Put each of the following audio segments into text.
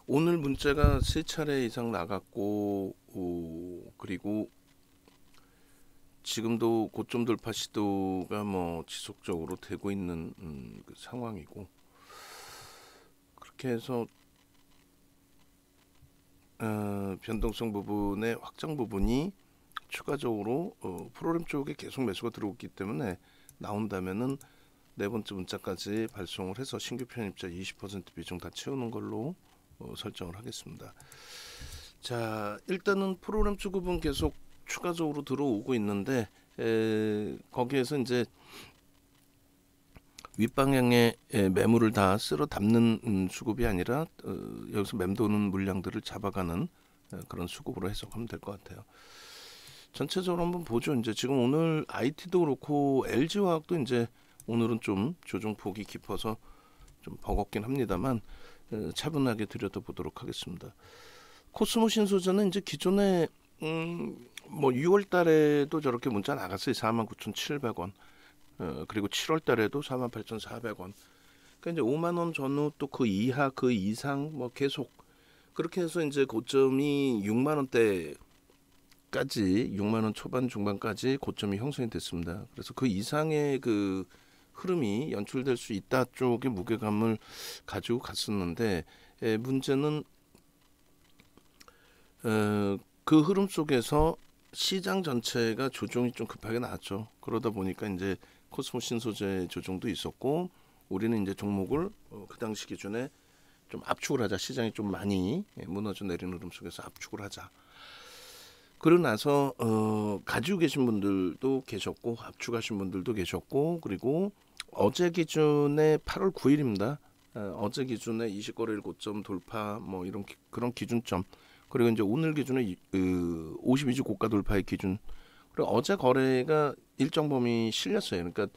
오늘 문자가 세 차례 이상 나갔고, 그리고 지금도 고점 돌파 시도가 뭐 지속적으로 되고 있는 그 상황이고, 그렇게 해서 변동성 부분의 확장 부분이 추가적으로 프로그램 쪽에 계속 매수가 들어오기 때문에 나온다면은 네 번째 문자까지 발송을 해서 신규 편입자 20% 비중 다 채우는 걸로 설정을 하겠습니다. 자, 일단은 프로그램 쪽 부분 계속 추가적으로 들어오고 있는데 거기에서 이제 윗방향의 매물을 다 쓸어 담는 수급이 아니라 여기서 맴도는 물량들을 잡아가는 그런 수급으로 해석하면 될 것 같아요. 전체적으로 한번 보죠. 이제 지금 오늘 IT도 그렇고 LG화학도 이제 오늘은 좀 조정폭이 깊어서 좀 버겁긴 합니다만 차분하게 들여다보도록 하겠습니다. 코스모 신소재는 이제 기존에 뭐 6월 달에도 저렇게 문자 나갔어요. 49,700원. 그리고 7월 달에도 48,400원. 그러니까 이제 5만 원 전후 또 그 이하 그 이상 뭐 계속 그렇게 해서 이제 고점이 6만 원대까지 6만 원 초반 중반까지 고점이 형성이 됐습니다. 그래서 그 이상의 그 흐름이 연출될 수 있다 쪽의 무게감을 가지고 갔었는데 문제는 그 흐름 속에서 시장 전체가 조정이 좀 급하게 나왔죠. 그러다 보니까 이제 코스모 신소재 조정도 있었고 우리는 이제 종목을 그 당시 기준에 좀 압축을 하자. 시장이 좀 많이 무너져 내리는 흐름 속에서 압축을 하자. 그러고 나서 가지고 계신 분들도 계셨고 압축하신 분들도 계셨고 그리고 어제 기준에 8월 9일입니다. 어제 기준에 20거래일 고점 돌파 뭐 이런 그런 기준점 그리고 이제 오늘 기준에 52주 고가 돌파의 기준 그리고 어제 거래가 일정 범위 실렸어요. 그러니까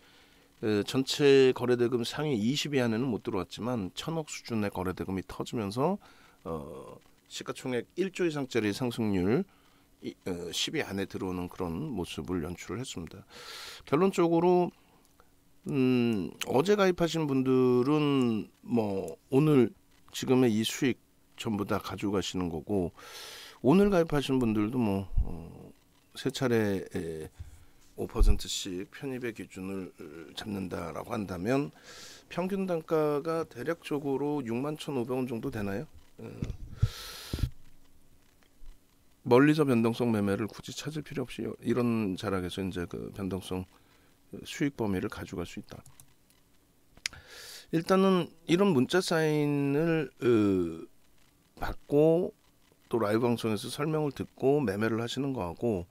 전체 거래대금 상위 20위 안에는 못 들어왔지만 1,000억 수준의 거래대금이 터지면서 시가총액 1조 이상짜리 상승률 10위 안에 들어오는 그런 모습을 연출을 했습니다. 결론적으로 어제 가입하신 분들은 뭐 오늘 지금의 이 수익 전부 다 가지고 가시는 거고 오늘 가입하신 분들도 뭐 세 차례 5%씩 편입의 기준을 잡는다라고 한다면 평균 단가가 대략적으로 61,500원 정도 되나요? 멀리서 변동성 매매를 굳이 찾을 필요 없이 이런 자락에서 이제 그 변동성 수익 범위를 가져갈 수 있다. 일단은 이런 문자 사인을 받고 또 라이브 방송에서 설명을 듣고 매매를 하시는 거하고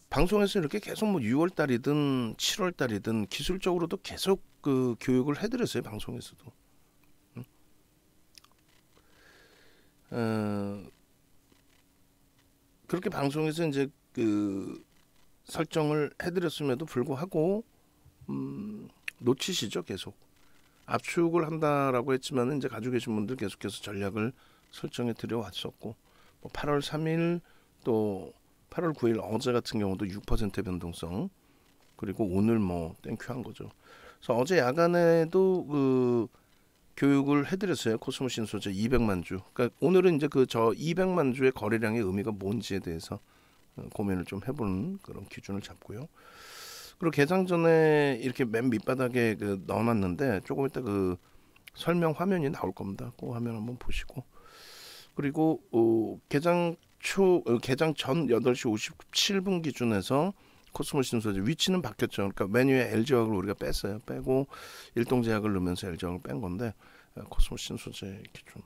방송에서 이렇게 계속 뭐 6월 달이든 7월 달이든 기술적으로도 계속 그 교육을 해드렸어요. 방송에서도. 그렇게 방송에서 이제 그 설정을 해드렸음에도 불구하고 놓치시죠. 계속 압축을 한다라고 했지만 이제 가지고 계신 분들 계속해서 전략을 설정해 드려 왔었고 뭐 8월 3일 또 8월 9일 어제 같은 경우도 6% 변동성 그리고 오늘 뭐 땡큐한 거죠. 그래서 어제 야간에도 그 교육을 해드렸어요. 코스모 신소재 200만 주. 그러니까 오늘은 이제 그 저 200만 주의 거래량의 의미가 뭔지에 대해서 고민을 좀 해보는 그런 기준을 잡고요. 그리고 개장 전에 이렇게 맨 밑바닥에 그 넣어놨는데 조금 이따 그 설명 화면이 나올 겁니다. 그 화면 한번 보시고 그리고 개장 전 8시 57분 기준에서 코스모 신소재 위치는 바뀌었죠. 그러니까 메뉴에 LG화학을 우리가 뺐어요. 빼고 일동제약을 넣으면서 LG화학을 뺀 건데 코스모 신소재 기준.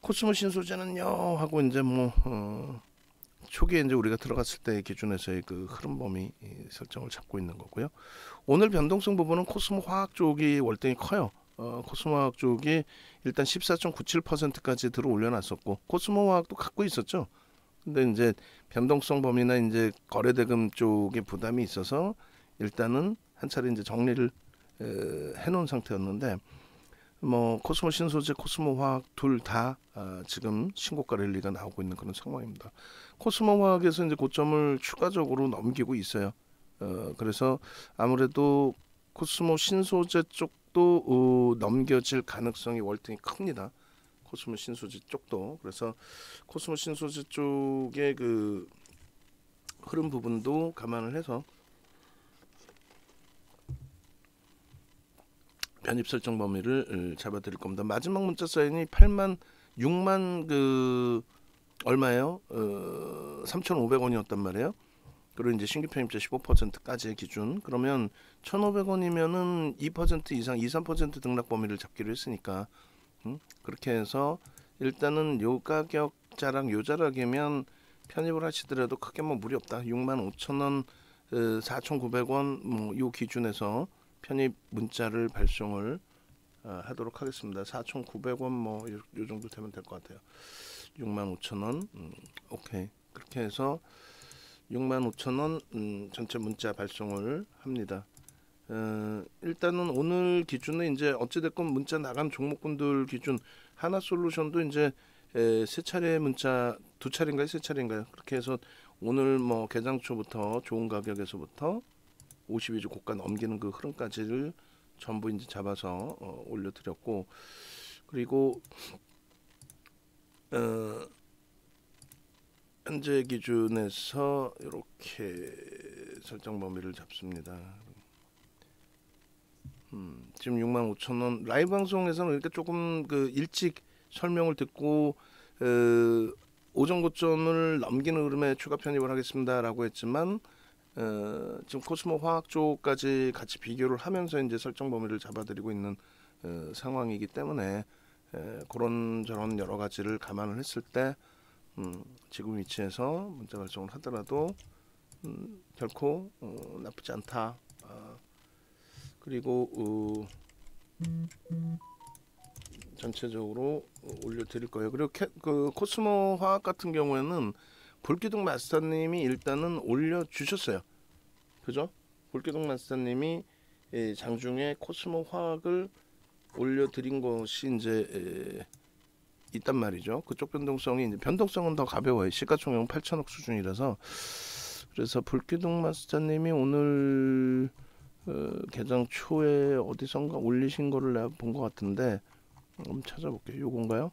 코스모 신소재는요 하고 이제 뭐 초기에 이제 우리가 들어갔을 때 기준에서의 그 흐름 범위 설정을 잡고 있는 거고요. 오늘 변동성 부분은 코스모 화학 쪽이 월등히 커요. 코스모 화학 쪽이 일단 14.97%까지 들어 올려놨었고 코스모 화학도 갖고 있었죠. 근데 이제 변동성 범위나 이제 거래대금 쪽에 부담이 있어서 일단은 한 차례 이제 정리를 해놓은 상태였는데 뭐 코스모 신소재, 코스모 화학 둘 다 지금 신고가 랠리가 나오고 있는 그런 상황입니다. 코스모 화학에서 이제 고점을 추가적으로 넘기고 있어요. 그래서 아무래도 코스모 신소재 쪽도 쪽도 넘겨질 가능성이 월등히 큽니다. 코스모 신소재 쪽도. 그래서 코스모 신소재 쪽의 그 흐름 부분도 감안을 해서 편입 설정 범위를 잡아드릴 겁니다. 마지막 문자 사인이 6만 그 얼마예요? 3,500원이었단 말이에요. 그리고 이제 신규 편입자 15%까지의 기준. 그러면 1,500원이면은 2% 이상, 2~3% 등락 범위를 잡기로 했으니까 그렇게 해서 일단은 요 가격자랑 요 자락이면 편입을 하시더라도 크게 뭐 무리 없다. 65,000원, 4,900원 뭐 요 기준에서 편입 문자를 발송을 하도록 하겠습니다. 4,900원 뭐 요 정도 되면 될 것 같아요. 65,000원. 오케이. 그렇게 해서 65,000원 전체 문자 발송을 합니다. 일단은 오늘 기준에 이제 어찌됐건 문자 나간 종목군들 기준 하나솔루션도 이제 세 차례 문자, 두 차례인가요? 세 차례인가요? 그렇게 해서 오늘 뭐 개장 초부터 좋은 가격에서부터 52주 고가 넘기는 그 흐름까지를 전부 이제 잡아서 올려드렸고, 그리고 현재 기준에서 이렇게 설정 범위를 잡습니다. 지금 65,000원 라이브 방송에서는 이렇게 조금 그 일찍 설명을 듣고 오전 고점을 넘기는 흐름에 추가 편입을 하겠습니다라고 했지만 지금 코스모 화학 쪽까지 같이 비교를 하면서 이제 설정 범위를 잡아드리고 있는 상황이기 때문에 그런 저런 여러 가지를 감안을 했을 때 지금 위치에서 문자 발송을 하더라도 결코 나쁘지 않다. 그리고 전체적으로 올려드릴 거예요. 그리고 그 코스모 화학 같은 경우에는 볼기둥 마스터님이 일단은 올려주셨어요. 그죠? 볼기둥 마스터님이 장중에 코스모 화학을 올려드린 것이 이제 있단 말이죠. 그쪽 변동성이 이제 변동성은 더 가벼워요. 시가총액 8천억 수준이라서. 그래서 볼기둥 마스터님이 오늘 개장 초에 어디선가 올리신 거를 내가 본 것 같은데 한번 찾아볼게요. 요건가요?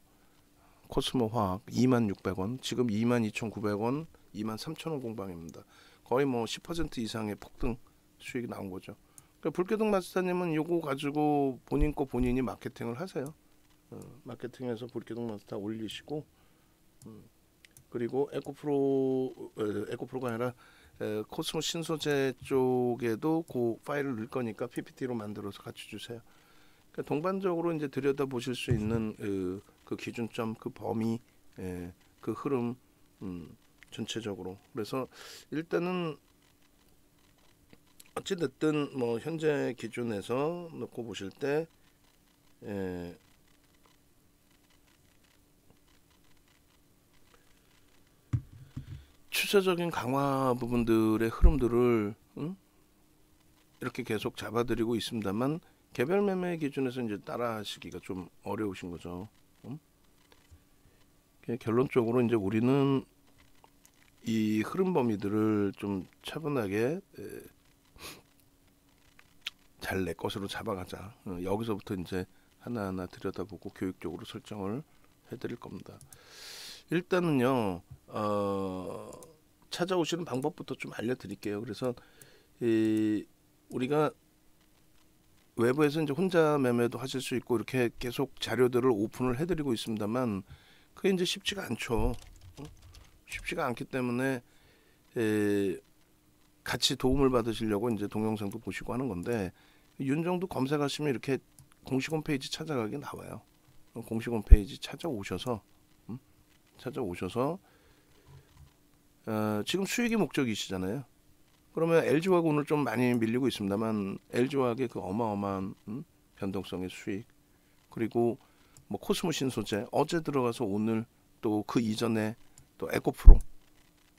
코스모 화학 26,600원, 지금 22,900원, 23,000원 공방입니다. 거의 뭐 10% 이상의 폭등 수익이 나온 거죠. 그러니까 볼기둥 마스터님은 요거 가지고 본인 거 본인이 마케팅을 하세요. 마케팅해서 볼기둥 마스터 올리시고, 그리고 에코프로가 아니라 코스모 신소재 쪽에도 그 파일을 넣을 거니까 PPT로 만들어서 같이 주세요. 그러니까 동반적으로 이제 들여다 보실 수 있는 그 기준점, 그 범위, 그 흐름 전체적으로. 그래서 일단은 어찌 됐든 뭐 현재 기준에서 놓고 보실 때 추세적인 강화 부분들의 흐름들을 이렇게 계속 잡아드리고 있습니다만 개별 매매 기준에서 이제 따라하시기가 좀 어려우신 거죠. 결론적으로 이제 우리는 이 흐름 범위들을 좀 차분하게 잘 내 것으로 잡아가자. 여기서부터 이제 하나하나 들여다보고 교육적으로 설정을 해드릴 겁니다. 일단은요, 찾아오시는 방법부터 좀 알려드릴게요. 그래서 우리가 외부에서 이제 혼자 매매도 하실 수 있고 이렇게 계속 자료들을 오픈을 해드리고 있습니다만 그게 이제 쉽지가 않죠. 쉽지가 않기 때문에 같이 도움을 받으시려고 이제 동영상도 보시고 하는 건데, 윤정도 검색하시면 이렇게 공식 홈페이지 찾아가기 나와요. 공식 홈페이지 찾아오셔서 지금 수익이 목적이시잖아요. 그러면 LG화학 오늘 좀 많이 밀리고 있습니다만 LG화학의 그 어마어마한 변동성의 수익, 그리고 뭐 코스모 신소재 어제 들어가서 오늘 또 그 이전에 또 에코프로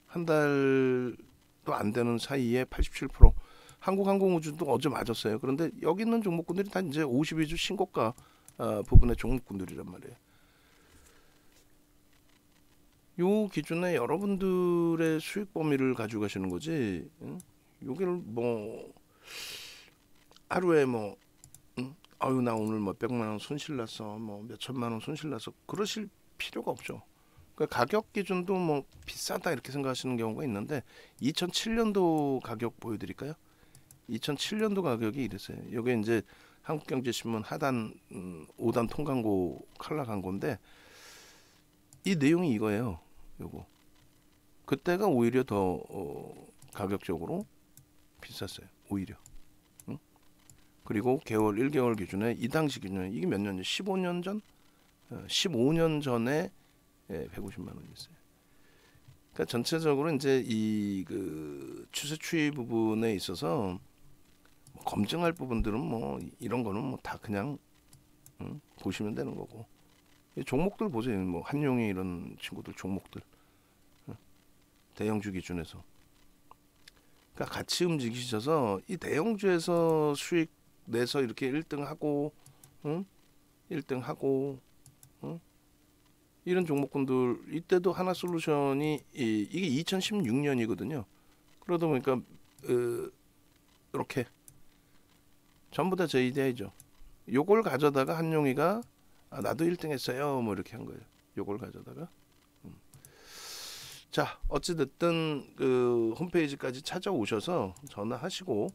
한 달도 안 되는 사이에 87%, 한국항공우주도 어제 맞았어요. 그런데 여기 있는 종목군들이 다 이제 52주 신고가 부분의 종목군들이란 말이에요. 요 기준에 여러분들의 수익 범위를 가지고 가시는 거지. 여기를 뭐 하루에 뭐 아유 나 오늘 뭐 100만 원 손실 났어, 뭐 몇천만 원 손실 났어, 그러실 필요가 없죠. 그러니까 가격 기준도 뭐 비싸다 이렇게 생각하시는 경우가 있는데 2007년도 가격 보여드릴까요? 2007년도 가격이 이랬어요. 이게 이제 한국경제신문 하단 5단 통광고 칼라 광고인데 이 내용이 이거예요. 요거 그때가 오히려 더 가격적으로 비쌌어요. 오히려. 응? 그리고 개월 1개월 기준에 이 당시 기준에 이게 몇 년 전? 15년 전? 15년 전에 150만 원이었어요. 그러니까 전체적으로 이제 이 그 추세 추이 부분에 있어서 뭐 검증할 부분들은 뭐 이런 거는 뭐 다 그냥 보시면 되는 거고. 이 종목들 보세요. 뭐 한용이 이런 친구들 종목들 대형주 기준에서. 그러니까 같이 움직이셔서 이 대형주에서 수익 내서 이렇게 1등하고 1등하고 이런 종목군들 이때도 하나솔루션이 이게 2016년이거든요. 그러다 보니까 이렇게 전부 다 JDI죠. 요걸 가져다가 한용이가 나도 1등 했어요. 뭐 이렇게 한 거예요. 요걸 가져다가. 자, 어찌됐든 그 홈페이지까지 찾아오셔서 전화하시고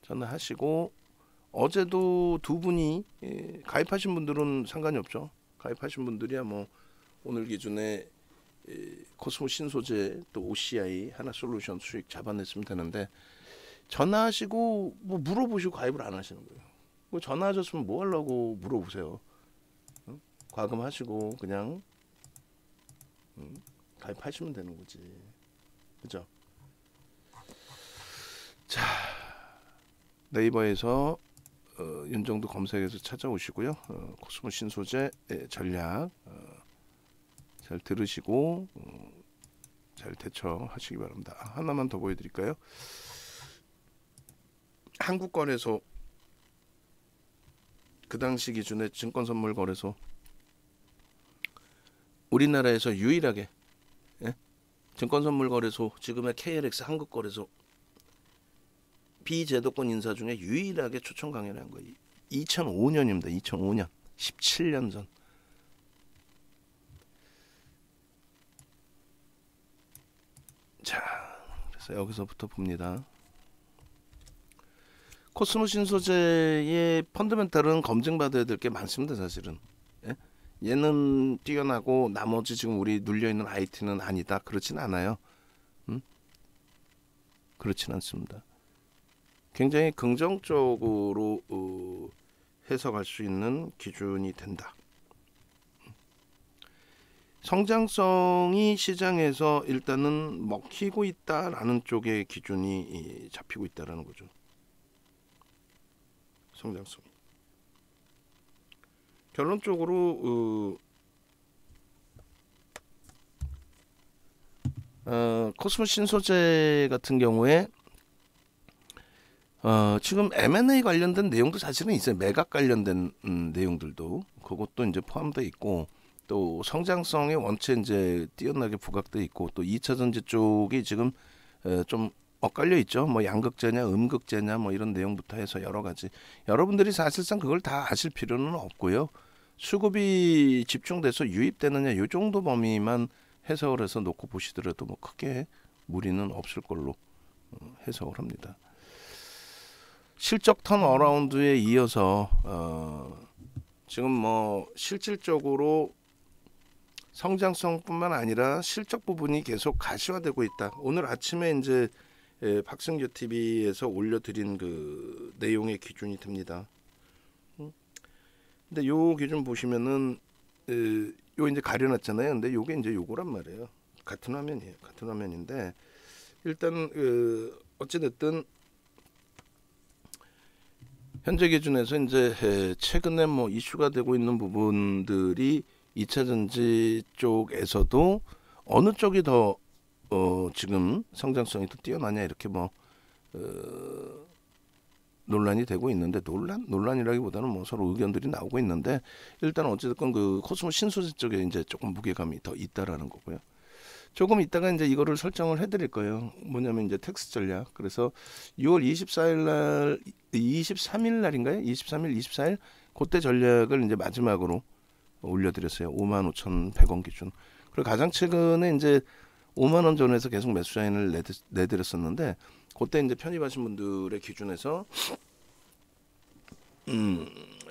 전화하시고 어제도 두 분이 가입하신 분들은 상관이 없죠. 가입하신 분들이야 뭐 오늘 기준에 코스모 신소재 또 OCI 하나솔루션 수익 잡아냈으면 되는데 전화하시고 뭐 물어보시고 가입을 안 하시는 거예요. 뭐 전화하셨으면 뭐 하려고 물어보세요. 과금하시고 그냥 가입하시면 되는 거지. 그죠? 자, 네이버에서 윤정도 검색해서 찾아오시고요. 코스모 신소재 전략 잘 들으시고 잘 대처하시기 바랍니다. 하나만 더 보여드릴까요? 한국거래소 그 당시 기준에 증권선물거래소 우리나라에서 유일하게 증권선물거래소 지금의 KLX 한국거래소 비제도권 인사 중에 유일하게 초청 강연을 한 거예요. 2005년입니다. 2005년 17년 전. 자, 그래서 여기서부터 봅니다. 코스모 신소재의 펀더멘탈은 검증받아야 될 게 많습니다. 사실은. 예? 얘는 뛰어나고 나머지 지금 우리 눌려있는 IT는 아니다. 그렇진 않아요. 그렇진 않습니다. 굉장히 긍정적으로 해석할 수 있는 기준이 된다. 성장성이 시장에서 일단은 먹히고 있다라는 쪽의 기준이 잡히고 있다라는 거죠. 성장성이. 결론적으로 코스모 신소재 같은 경우에 지금 M&A 관련된 내용도 사실은 있어요. 매각 관련된 내용들도 그것도 이제 포함되어 있고 또 성장성에 원체 이제 뛰어나게 부각돼 있고 또 2차 전지 쪽이 지금 좀 엇갈려 있죠. 뭐 양극재냐 음극재냐 뭐 이런 내용부터 해서 여러 가지 여러분들이 사실상 그걸 다 아실 필요는 없고요. 수급이 집중돼서 유입되느냐 이 정도 범위만 해석을 해서 놓고 보시더라도 뭐 크게 무리는 없을 걸로 해석을 합니다. 실적 턴어라운드에 이어서 지금 뭐 실질적으로 성장성뿐만 아니라 실적 부분이 계속 가시화되고 있다. 오늘 아침에 이제 박승규 TV에서 올려드린 그 내용의 기준이 됩니다. 근데 요 기준 보시면은 요 이제 가려놨잖아요. 근데 요게 이제 요거란 말이에요. 같은 화면이에요. 같은 화면인데 일단 어찌됐든 현재 기준에서 이제 최근에 뭐 이슈가 되고 있는 부분들이 2차 전지 쪽에서도 어느 쪽이 더 지금 성장성이 더 뛰어나냐 이렇게 뭐 논란이 되고 있는데 논란이라기보다는 뭐 서로 의견들이 나오고 있는데 일단 어쨌든 그 코스모 신소재 쪽에 이제 조금 무게감이 더 있다라는 거고요. 조금 이따가 이제 이거를 설정을 해드릴 거예요. 뭐냐면 이제 텍스트 전략. 그래서 6월 24일 날, 23일 날인가요? 23일, 24일 그때 전략을 이제 마지막으로 올려드렸어요. 55,100원 기준. 그리고 가장 최근에 이제 5만 원 전에서 계속 매수 사인을 내드렸었는데 그때 이제 편입하신 분들의 기준에서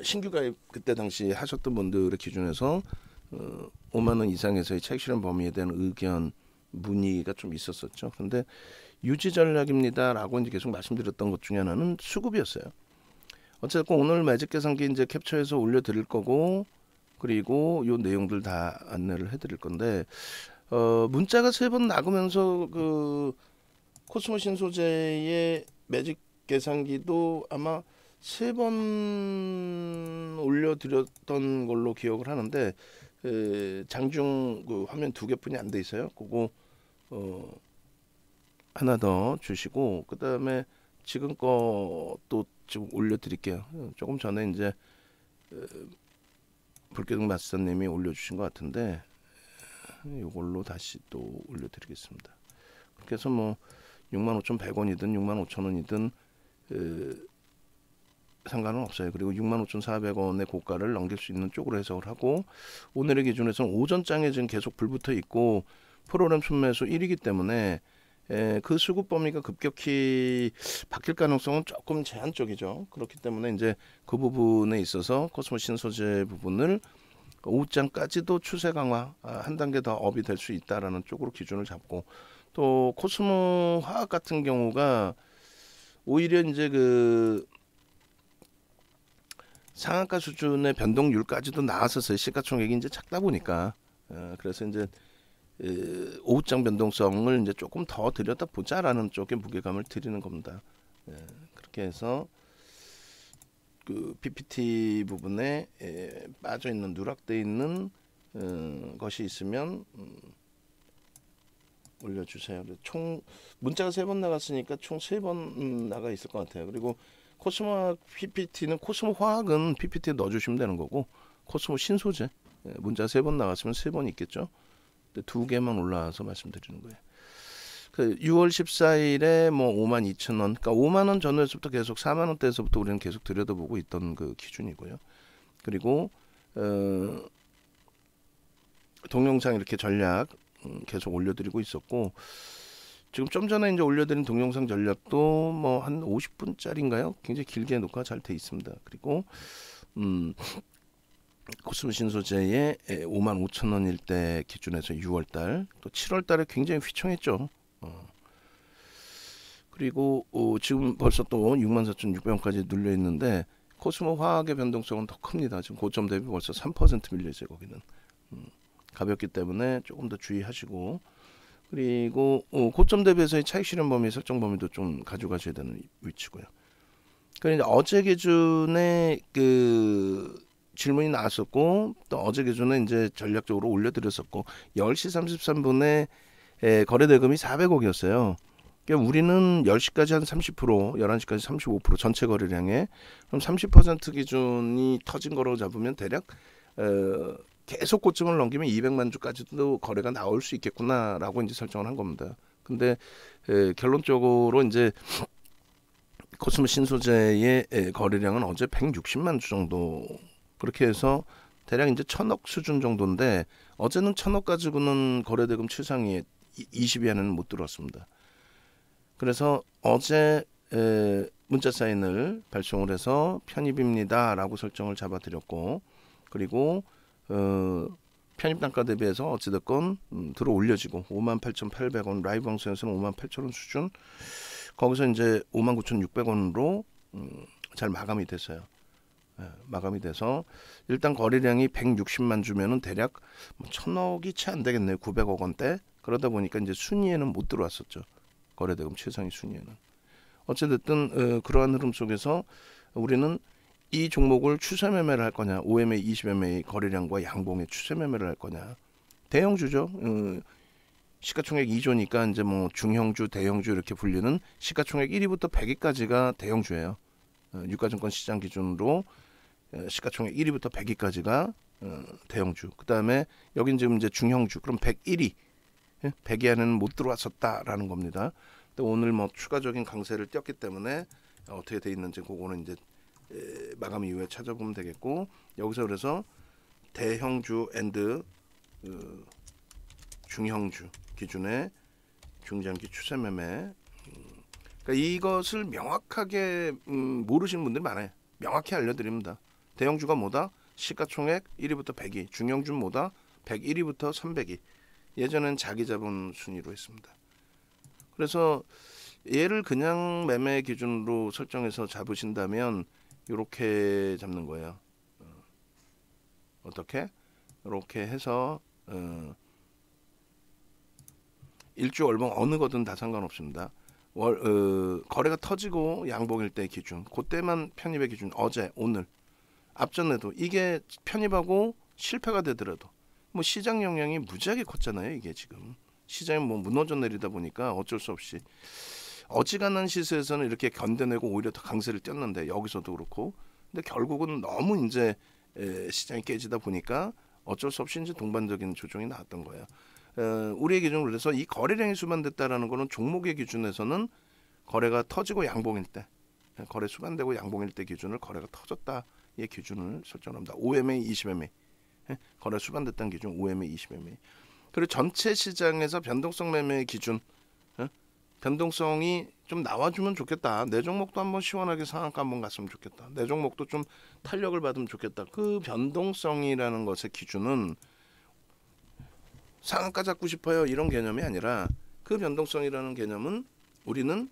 신규 가입 그때 당시 하셨던 분들의 기준에서 5만 원 이상에서의 차익 실현 범위에 대한 의견 문의가 좀 있었었죠. 근데 유지 전략입니다라고 이제 계속 말씀드렸던 것 중에 하나는 수급이었어요. 어쨌든 오늘 매직 계산기 이제 캡처해서 올려드릴 거고 그리고 요 내용들 다 안내를 해드릴 건데 문자가 3번 나가면서 그 코스모 신소재의 매직 계산기도 아마 3번 올려드렸던 걸로 기억을 하는데 장중 그 화면 2개뿐이 안 돼 있어요. 그거 하나 더 주시고 그 다음에 지금 것도 좀 올려드릴게요. 조금 전에 이제 불교등 마스터님이 올려주신 것 같은데 이걸로 다시 또 올려드리겠습니다. 그렇게 해서 뭐 65,100원이든 65,000원이든 상관은 없어요. 그리고 65,400원의 고가를 넘길 수 있는 쪽으로 해석을 하고 오늘의 기준에서는 오전장에 지금 계속 불붙어 있고 프로그램 순매수 1이기 때문에 그 수급 범위가 급격히 바뀔 가능성은 조금 제한적이죠. 그렇기 때문에 이제 그 부분에 있어서 코스모 신소재 부분을 오후장까지도 추세 강화 한 단계 더 업이 될 수 있다라는 쪽으로 기준을 잡고 또 코스모 화학 같은 경우가 오히려 이제 그 상한가 수준의 변동률까지도 나왔었어요. 시가총액이 이제 작다 보니까 그래서 이제 오후장 변동성을 이제 조금 더 들여다 보자라는 쪽에 무게감을 드리는 겁니다. 그렇게 해서 그 PPT 부분에 빠져 있는 누락돼 있는 것이 있으면 올려주세요. 총 문자가 3번 나갔으니까 총 3번 나가 있을 것 같아요. 그리고 코스모 PPT는 코스모 화학은 PPT에 넣어주시면 되는 거고 코스모 신소재 문자 3번 나갔으면 3번 있겠죠. 2개만 올라와서 말씀드리는 거예요. 그 6월 14일에 뭐 52,000원, 그러니까 5만 원 전후에서부터 계속 4만 원대에서부터 우리는 계속 들여다보고 있던 그 기준이고요. 그리고 동영상 이렇게 전략 계속 올려드리고 있었고 지금 좀 전에 이제 올려드린 동영상 전략도 뭐 한 50분짜리인가요? 굉장히 길게 녹화 잘 돼 있습니다. 그리고 코스모 신소재의 55,000원일 때 기준에서 6월달 또 7월달에 굉장히 휘청했죠. 그리고 지금 벌써 또 64,600원까지 눌려 있는데 코스모 화학의 변동성은 더 큽니다. 지금 고점 대비 벌써 3% 밀려 있어요. 거기는 가볍기 때문에 조금 더 주의하시고 그리고 고점 대비해서의 차익 실현 범위 설정 범위도 좀 가져가셔야 되는 위치고요. 그러니까 어제 기준에 그 질문이 나왔었고 또 어제 기준에 이제 전략적으로 올려드렸었고 10시 33분에 거래 대금이 400억이었어요. 그러니까 우리는 10시까지 한 30%, 11시까지 35% 전체 거래량에 그럼 30% 기준이 터진 거로 잡으면 대략 계속 고점을 넘기면 200만 주까지도 거래가 나올 수 있겠구나라고 이제 설정을 한 겁니다. 근데 결론적으로 이제 코스모 신소재의 거래량은 어제 160만 주 정도 그렇게 해서 대략 이제 1,000억 수준 정도인데 어제는 1,000억 가지고는 거래대금 최상위에 20위 안에는 못 들어왔습니다. 그래서 어제 문자 사인을 발송을 해서 편입입니다라고 설정을 잡아드렸고 그리고 편입 단가 대비해서 어찌됐건 들어 올려지고 58,800원 라이브 방송에서는 58,000원 수준 거기서 이제 59,600원으로 잘 마감이 됐어요. 마감이 돼서 일단 거래량이 160만 주면은 대략 1,000억이 채 안 되겠네요. 900억 원대. 그러다 보니까 이제 순위에는 못 들어왔었죠. 거래대금 최상위 순위에는. 어쨌든 그러한 흐름 속에서 우리는 이 종목을 추세 매매를 할 거냐, OMA, 20MA 거래량과 양봉의 추세 매매를 할 거냐. 대형주죠. 시가총액 2조니까 이제 뭐 중형주, 대형주 이렇게 불리는 시가총액 1위부터 100위까지가 대형주예요. 유가증권 시장 기준으로 시가총액 1위부터 100위까지가 대형주. 그 다음에 여긴 지금 이제 중형주. 그럼 101위 100위 안에는 못 들어왔었다라는 겁니다. 또 오늘 뭐 추가적인 강세를 띄었기 때문에 어떻게 돼 있는지 그거는 이제 마감 이후에 찾아보면 되겠고, 여기서 그래서 대형주 앤드 중형주 기준의 중장기 추세 매매, 그러니까 이것을 명확하게 모르시는 분들이 많아요. 명확히 알려드립니다. 대형주가 뭐다? 시가총액 1위부터 100위, 중형주는 뭐다? 101위부터 300위. 예전엔 자기 자본 순위로 했습니다. 그래서 얘를 그냥 매매 기준으로 설정해서 잡으신다면 이렇게 잡는 거예요. 어떻게? 이렇게 해서 일주 월봉 어느 거든 다 상관없습니다. 거래가 터지고 양봉일 때 기준, 그때만 편입의 기준. 어제, 오늘, 앞전에도 이게 편입하고 실패가 되더라도 뭐 시장 영향이 무지하게 컸잖아요. 이게 지금 시장이 뭐 무너져 내리다 보니까 어쩔 수 없이 어지간한 시세에서는 이렇게 견뎌내고 오히려 더 강세를 띄었는데, 여기서도 그렇고. 근데 결국은 너무 이제 시장이 깨지다 보니까 어쩔 수 없이 이제 동반적인 조정이 나왔던 거예요. 우리의 기준으로 그래서 이 거래량이 수반됐다라는 거는 종목의 기준에서는 거래가 터지고 양봉일 때, 거래 수반되고 양봉일 때 기준을 거래가 터졌다의 기준을 설정합니다. OMA, 20MA, 거래 수반됐다는 기준 OMA, 20MA. 그리고 전체 시장에서 변동성 매매의 기준, 변동성이 좀 나와주면 좋겠다. 내 종목도 한번 시원하게 상한가 한번 갔으면 좋겠다. 내 종목도 좀 탄력을 받으면 좋겠다. 그 변동성이라는 것의 기준은 상한가 잡고 싶어요 이런 개념이 아니라, 그 변동성이라는 개념은 우리는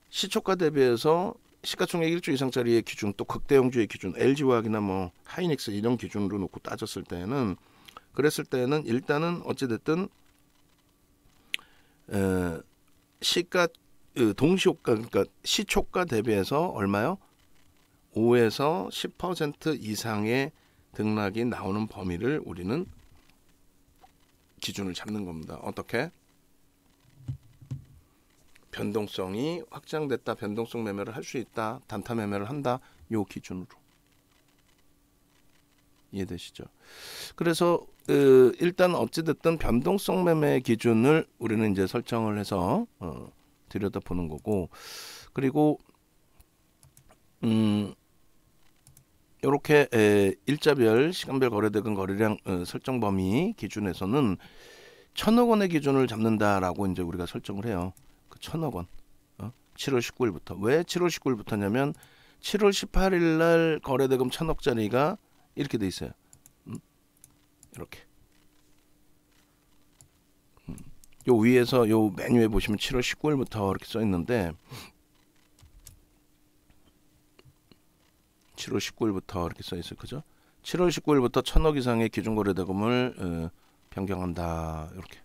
시초가 대비해서 시가총액 1조 이상짜리의 기준, 또 극대형주의 기준, LG화학이나 뭐 하이닉스 이런 기준으로 놓고 따졌을 때는, 그랬을 때는 일단은 어찌됐든 시가 동시효과, 그러니까 시초가 대비해서 얼마요? 5에서 10% 이상의 등락이 나오는 범위를 우리는 기준을 잡는 겁니다. 어떻게? 변동성이 확장됐다, 변동성 매매를 할 수 있다, 단타 매매를 한다, 요 기준으로. 이해되시죠? 그래서 일단 어찌됐든 변동성 매매 기준을 우리는 이제 설정을 해서 들여다보는 거고, 그리고 이렇게 일자별 시간별 거래대금 거래량 설정 범위 기준에서는 1,000억 원의 기준을 잡는다라고 이제 우리가 설정을 해요. 그 1,000억 원. 7월 19일부터. 왜 7월 19일부터냐면 7월 18일 날 거래대금 1,000억짜리가 이렇게 돼 있어요. 이렇게. 요 위에서 요 메뉴에 보시면 7월 19일부터 이렇게 써 있는데, 7월 19일부터 이렇게 써 있어요. 그죠? 7월 19일부터 1,000억 이상의 기준 거래대금을 변경한다. 이렇게.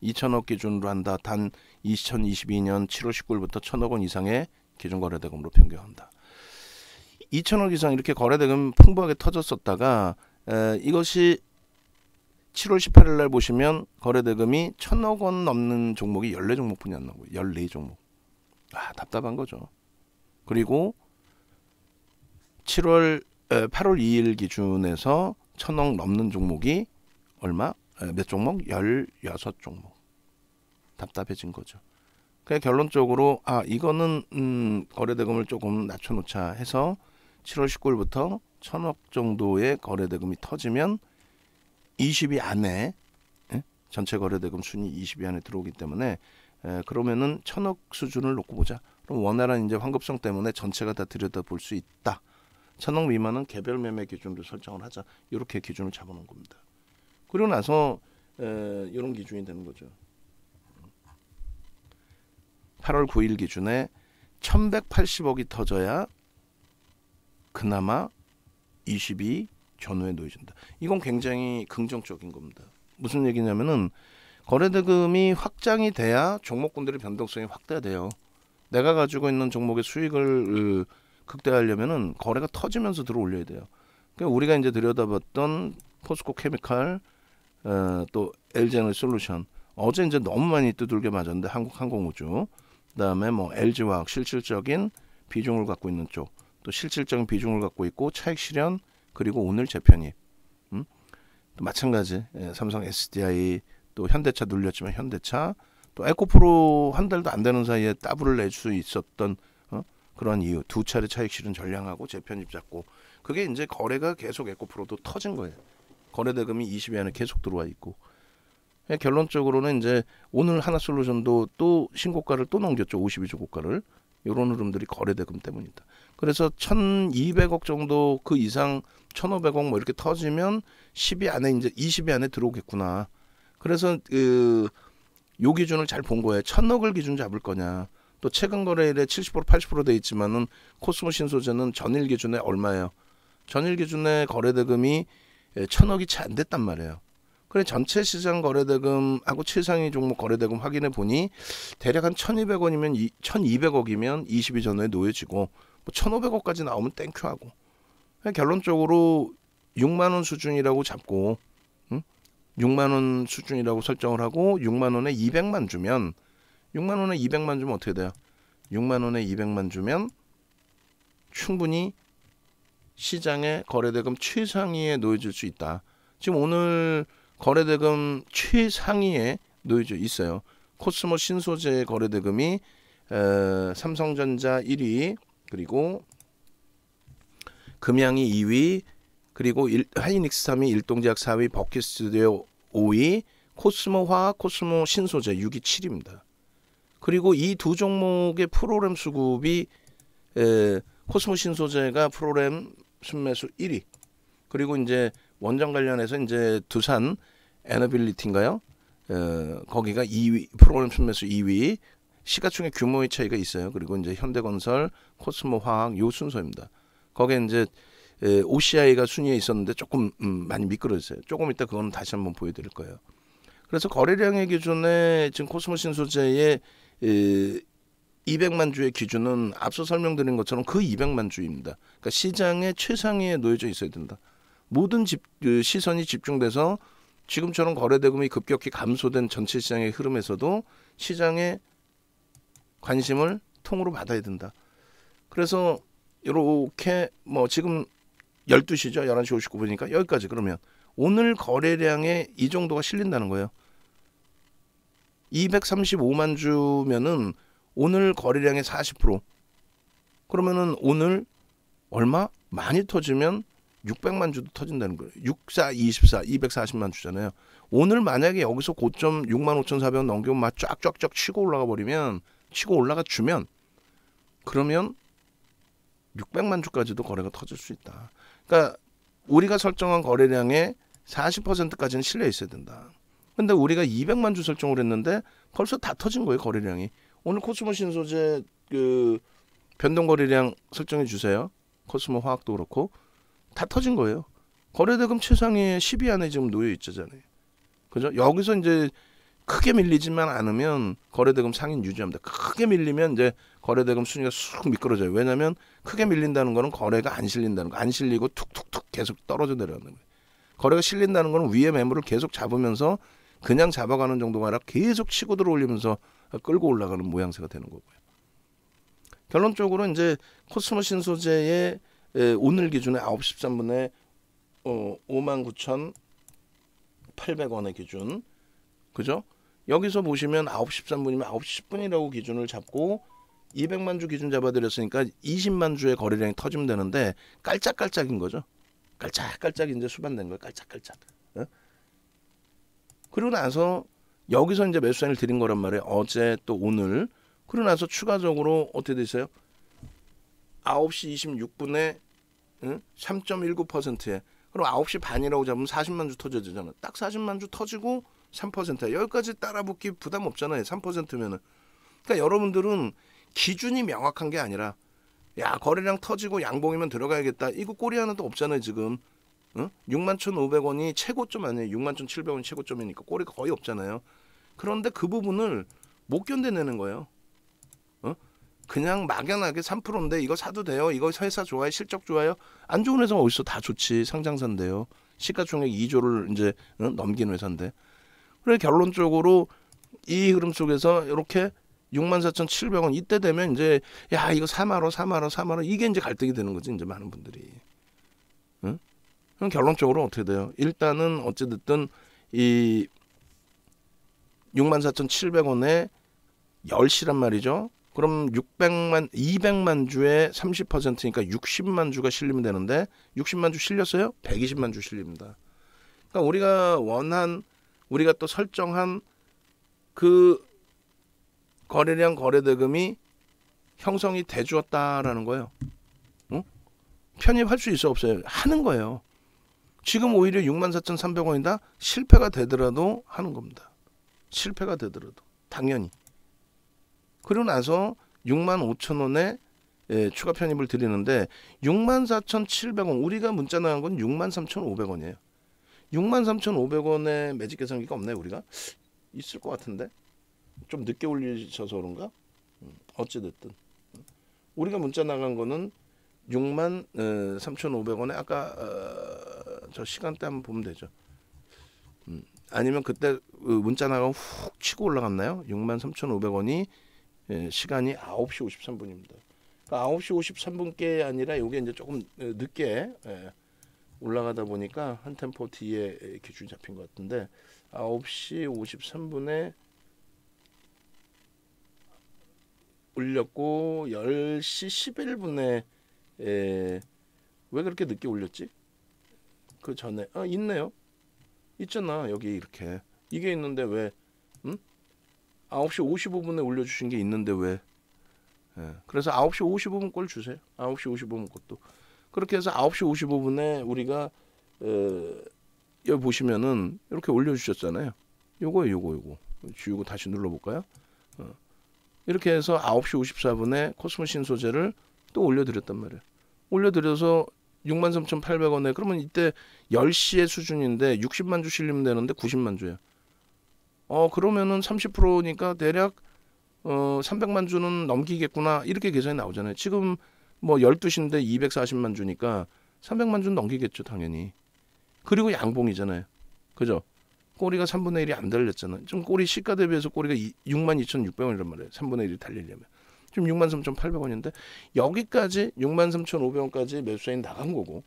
2,000억 기준으로 한다. 단 2022년 7월 19일부터 1,000억 원 이상의 기준 거래대금으로 변경한다. 2,000억 이상 이렇게 거래대금 풍부하게 터졌었다가 이것이 7월 18일 날 보시면 거래대금이 1,000억 원 넘는 종목이 14종목뿐이 안 나오고 14종목. 답답한 거죠. 그리고 8월 2일 기준에서 1,000억 넘는 종목이 얼마? 몇 종목? 16종목. 답답해진 거죠. 그냥 결론적으로 이거는 거래대금을 조금 낮춰놓자 해서 7월 19일부터 1,000억 정도의 거래대금이 터지면 20위 안에, 전체 거래대금 순위 20위 안에 들어오기 때문에 그러면은 1,000억 수준을 놓고 보자. 그럼 원활한 이제 환급성 때문에 전체가 다 들여다볼 수 있다. 1,000억 미만은 개별 매매 기준으로 설정을 하자. 이렇게 기준을 잡아놓은 겁니다. 그리고 나서 이런 기준이 되는 거죠. 8월 9일 기준에 1,180억이 터져야 그나마 20위 전후에 놓여진다. 이건 굉장히 긍정적인 겁니다. 무슨 얘기냐면은 거래대금이 확장이 돼야 종목군들의 변동성이 확대돼요. 내가 가지고 있는 종목의 수익을 극대화하려면은 거래가 터지면서 들어올려야 돼요. 그러니까 우리가 이제 들여다봤던 포스코 케미칼, 또 LG에너지솔루션, 어제 이제 너무 많이 두들겨 맞았는데 한국항공우주, 그다음에 뭐 LG화학 실질적인 비중을 갖고 있는 쪽, 또 실질적인 비중을 갖고 있고 차익 실현, 그리고 오늘 재편입. 또 마찬가지 삼성 SDI 또 현대차 눌렸지만 현대차 또 에코프로 한 달도 안 되는 사이에 더블을 낼 수 있었던 그런 이유 두 차례 차익 실현 전량하고 재편입 잡고 그게 이제 거래가 계속 에코프로도 터진 거예요. 거래 대금이 20위 안에 계속 들어와 있고 결론적으로는 이제 오늘 하나솔루션도 또 신고가를 또 넘겼죠. 52주 고가를. 이런 흐름들이 거래 대금 때문이다. 그래서 1200억 정도 그 이상 1500억 뭐 이렇게 터지면 10위 안에 이제 20위 안에 들어오겠구나. 그래서 요 기준을 잘 본 거예요. 1000억을 기준 잡을 거냐. 또 최근 거래일에 70% 80% 돼 있지만은 코스모 신소재는 전일 기준에 얼마예요? 전일 기준에 거래 대금이 1000억이 채 안 됐단 말이에요. 그래 전체 시장 거래대금하고 최상위 종목 거래대금 확인해 보니 대략 한 1200원이면 1200억이면 20일 전에 놓여지고 뭐 1500억까지 나오면 땡큐하고 결론적으로 6만원 수준이라고 잡고 6만원 수준이라고 설정을 하고 6만원에 200만 주면 6만원에 200만 주면 어떻게 돼요? 6만원에 200만 주면 충분히 시장의 거래대금 최상위에 놓여질 수 있다. 지금 오늘 거래대금 최상위에 놓여져 있어요. 코스모 신소재 거래대금이 삼성전자 1위 그리고 금양이 2위 그리고 하이닉스 3위 일동제약 4위 버킷스튜디오 5위 코스모 화학 코스모 신소재 6위 7위입니다. 그리고 이 두 종목의 프로그램 수급이 코스모 신소재가 프로그램 순매수 1위 그리고 이제 원전 관련해서 이제 두산 에너빌리티인가요? 거기가 2위 프로그램 순매수 2위 시가총액 규모의 차이가 있어요. 그리고 이제 현대건설, 코스모 화학 요 순서입니다. 거기에 이제 OCI가 순위에 있었는데 조금 많이 미끄러졌어요. 조금 이따 그거는 다시 한번 보여드릴 거예요. 그래서 거래량의 기준에 지금 코스모 신소재의 200만 주의 기준은 앞서 설명드린 것처럼 그 200만 주입니다. 그러니까 시장의 최상위에 놓여져 있어야 된다. 모든 시선이 집중돼서 지금처럼 거래대금이 급격히 감소된 전체 시장의 흐름에서도 시장의 관심을 통으로 받아야 된다. 그래서 이렇게 뭐 지금 12시죠. 11시 59분이니까 여기까지 그러면 오늘 거래량에 이 정도가 실린다는 거예요. 235만 주면은 오늘 거래량의 40% 그러면은 오늘 얼마? 많이 터지면 600만 주도 터진다는 거예요. 64, 24, 240만 주잖아요. 오늘 만약에 여기서 고점 65,400원 넘기면 막 쫙쫙쫙 치고 올라가 버리면 치고 올라가 주면 그러면 600만 주까지도 거래가 터질 수 있다. 그러니까 우리가 설정한 거래량의 40%까지는 실려 있어야 된다. 근데 우리가 200만 주 설정을 했는데 벌써 다 터진 거예요, 거래량이. 오늘 코스모 신소재 그 변동 거래량 설정해 주세요. 코스모 화학도 그렇고 다 터진 거예요. 거래대금 최상위에 10위 안에 지금 놓여 있잖아요. 그죠? 여기서 이제 크게 밀리지만 않으면 거래대금 상인 유지합니다. 크게 밀리면 이제 거래대금 순위가 쑥 미끄러져요. 왜냐하면 크게 밀린다는 거는 거래가 안 실린다는 거. 안 실리고 툭툭툭 계속 떨어져 내려가는 거예요. 거래가 실린다는 거는 위에 매물을 계속 잡으면서 그냥 잡아가는 정도가 아니라 계속 치고 들어올리면서 끌고 올라가는 모양새가 되는 거고요. 결론적으로 이제 코스모 신소재의 오늘 기준에 9시 13분에 59,800원의 기준 그죠? 여기서 보시면 9시 13분이면 9시 10분이라고 기준을 잡고 200만 주 기준 잡아드렸으니까 20만 주의 거래량이 터지면 되는데 깔짝깔짝인 거죠. 깔짝깔짝 이제 수반된 거예요. 깔짝깔짝. 그리고 나서 여기서 이제 매수 사인을 드린 거란 말이에요. 어제 또 오늘. 그러고 나서 추가적으로 어떻게 됐어요? 9시 26분에 3.19%에 그럼 9시 반이라고 잡으면 40만 주 터져야 되잖아. 딱 40만 주 터지고 3%야. 여기까지 따라붙기 부담 없잖아요. 3%면은. 그러니까 여러분들은 기준이 명확한 게 아니라 야 거래량 터지고 양봉이면 들어가야겠다. 이거 꼬리 하나도 없잖아요 지금. 61,500원이 최고점 아니에요. 61,700원이 최고점이니까 꼬리가 거의 없잖아요. 그런데 그 부분을 못 견뎌내는 거예요. 그냥 막연하게 3%인데 이거 사도 돼요. 이거 회사 좋아요. 실적 좋아요. 안 좋은 회사가 어딨어. 다 좋지. 상장사인데요. 시가총액 2조를 이제 넘긴 회사인데. 그래 결론적으로 이 흐름 속에서 이렇게 64,700원 이때 되면 이제 야 이거 사마로 이게 이제 갈등이 되는 거지 이제 많은 분들이. 그럼 결론적으로 어떻게 돼요? 일단은 어찌됐든 이 64,700원에 10시란 말이죠. 그럼 200만 주에 30%니까 60만 주가 실리면 되는데 60만 주 실렸어요? 120만 주 실립니다. 그러니까 우리가 또 설정한 그 거래량 거래대금이 형성이 돼 주었다라는 거예요. 응? 편입할 수 있어 없어요? 하는 거예요. 지금 오히려 64,300원이다 실패가 되더라도 하는 겁니다. 실패가 되더라도 당연히. 그러고 나서 65,000원에 추가 편입을 드리는데 64,700원 우리가 문자 나간 건 63,500원이에요. 63,500원에 매직 계산기가 없나요 우리가? 있을 것 같은데 좀 늦게 올리셔서 그런가? 어찌됐든 우리가 문자 나간 거는 63,500원에 아까 저 시간대 한번 보면 되죠. 아니면 그때 문자 나가고 훅 치고 올라갔나요? 63,500원이 시간이 9시 53분입니다. 그러니까 9시 53분께 아니라 이게 이제 조금 늦게 올라가다 보니까 한 템포 뒤에 기준이 잡힌 것 같은데 9시 53분에 올렸고 10시 11분에 왜 그렇게 늦게 올렸지? 그 전에 있네요. 있잖아 여기 이렇게 이게 있는데 왜 9시 55분에 올려주신 게 있는데 왜 그래서 9시 55분 꼴 주세요. 9시 55분 것도 그렇게 해서 9시 55분에 우리가 여기 보시면은 이렇게 올려주셨잖아요. 요거 지우고 다시 눌러볼까요? 이렇게 해서 9시 54분에 코스모 신소재를 또 올려드렸단 말이에요. 올려드려서 63,800원에 그러면 이때 10시의 수준인데 60만 주 실리면 되는데 90만 주예요. 그러면은 30%니까 대략 300만 주는 넘기겠구나 이렇게 계산이 나오잖아요. 지금 뭐 12시인데 240만 주니까 300만 주는 넘기겠죠 당연히. 그리고 양봉이잖아요. 그죠? 꼬리가 3분의 1이 안 달렸잖아요. 지금 꼬리 시가 대비해서 꼬리가 62,600원이란 말이에요. 3분의 1이 달리려면. 지금 63,800원인데 여기까지 63,500원까지 매수사인 나간 거고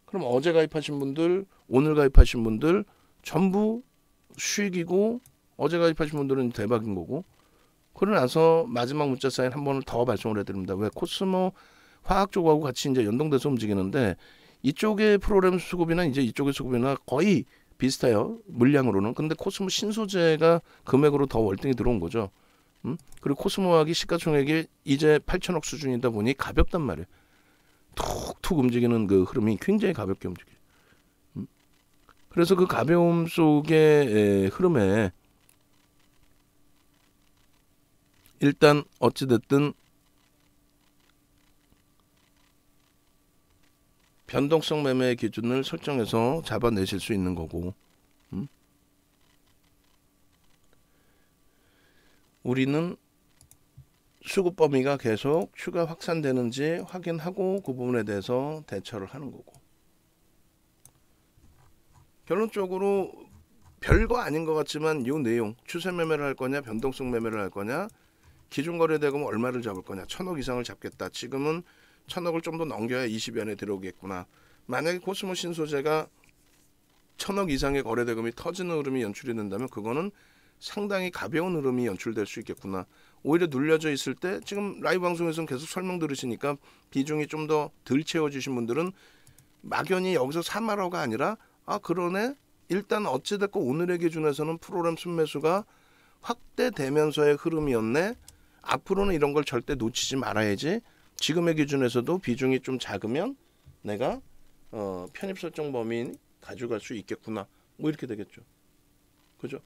그럼 어제 가입하신 분들 오늘 가입하신 분들 전부 수익이고 어제 가입하신 분들은 대박인 거고 그러고 나서 마지막 문자 사인 한 번을 더 발송을 해드립니다. 왜 코스모 화학 쪽하고 같이 이제 연동돼서 움직이는데 이쪽의 프로그램 수급이나 이제 이쪽의 수급이나 거의 비슷해요. 물량으로는. 근데 코스모 신소재가 금액으로 더 월등히 들어온 거죠. 그리고 코스모화학이 시가총액이 이제 8천억 수준이다 보니 가볍단 말이에요. 툭툭 움직이는 그 흐름이 굉장히 가볍게 움직여요. 그래서 그 가벼움 속의 흐름에 일단 어찌됐든 변동성 매매 기준을 설정해서 잡아내실 수 있는 거고 우리는 수급 범위가 계속 추가 확산되는지 확인하고 그 부분에 대해서 대처를 하는 거고 결론적으로 별거 아닌 것 같지만 이 내용 추세 매매를 할 거냐 변동성 매매를 할 거냐 기준 거래대금 얼마를 잡을 거냐 1,000억 이상을 잡겠다. 지금은 1,000억을 좀 더 넘겨야 20여 년에 들어오겠구나. 만약에 코스모 신소재가 1,000억 이상의 거래대금이 터지는 흐름이 연출이 된다면 그거는 상당히 가벼운 흐름이 연출될 수 있겠구나. 오히려 눌려져 있을 때 지금 라이브 방송에서는 계속 설명 들으시니까 비중이 좀 더 덜 채워지신 분들은 막연히 여기서 사마러가 아니라 그러네 일단 어찌됐건 오늘의 기준에서는 프로그램 순매수가 확대되면서의 흐름이었네. 앞으로는 이런 걸 절대 놓치지 말아야지. 지금의 기준에서도 비중이 좀 작으면 내가 편입 설정 범위인 가져갈 수 있겠구나. 뭐 이렇게 되겠죠. 그죠?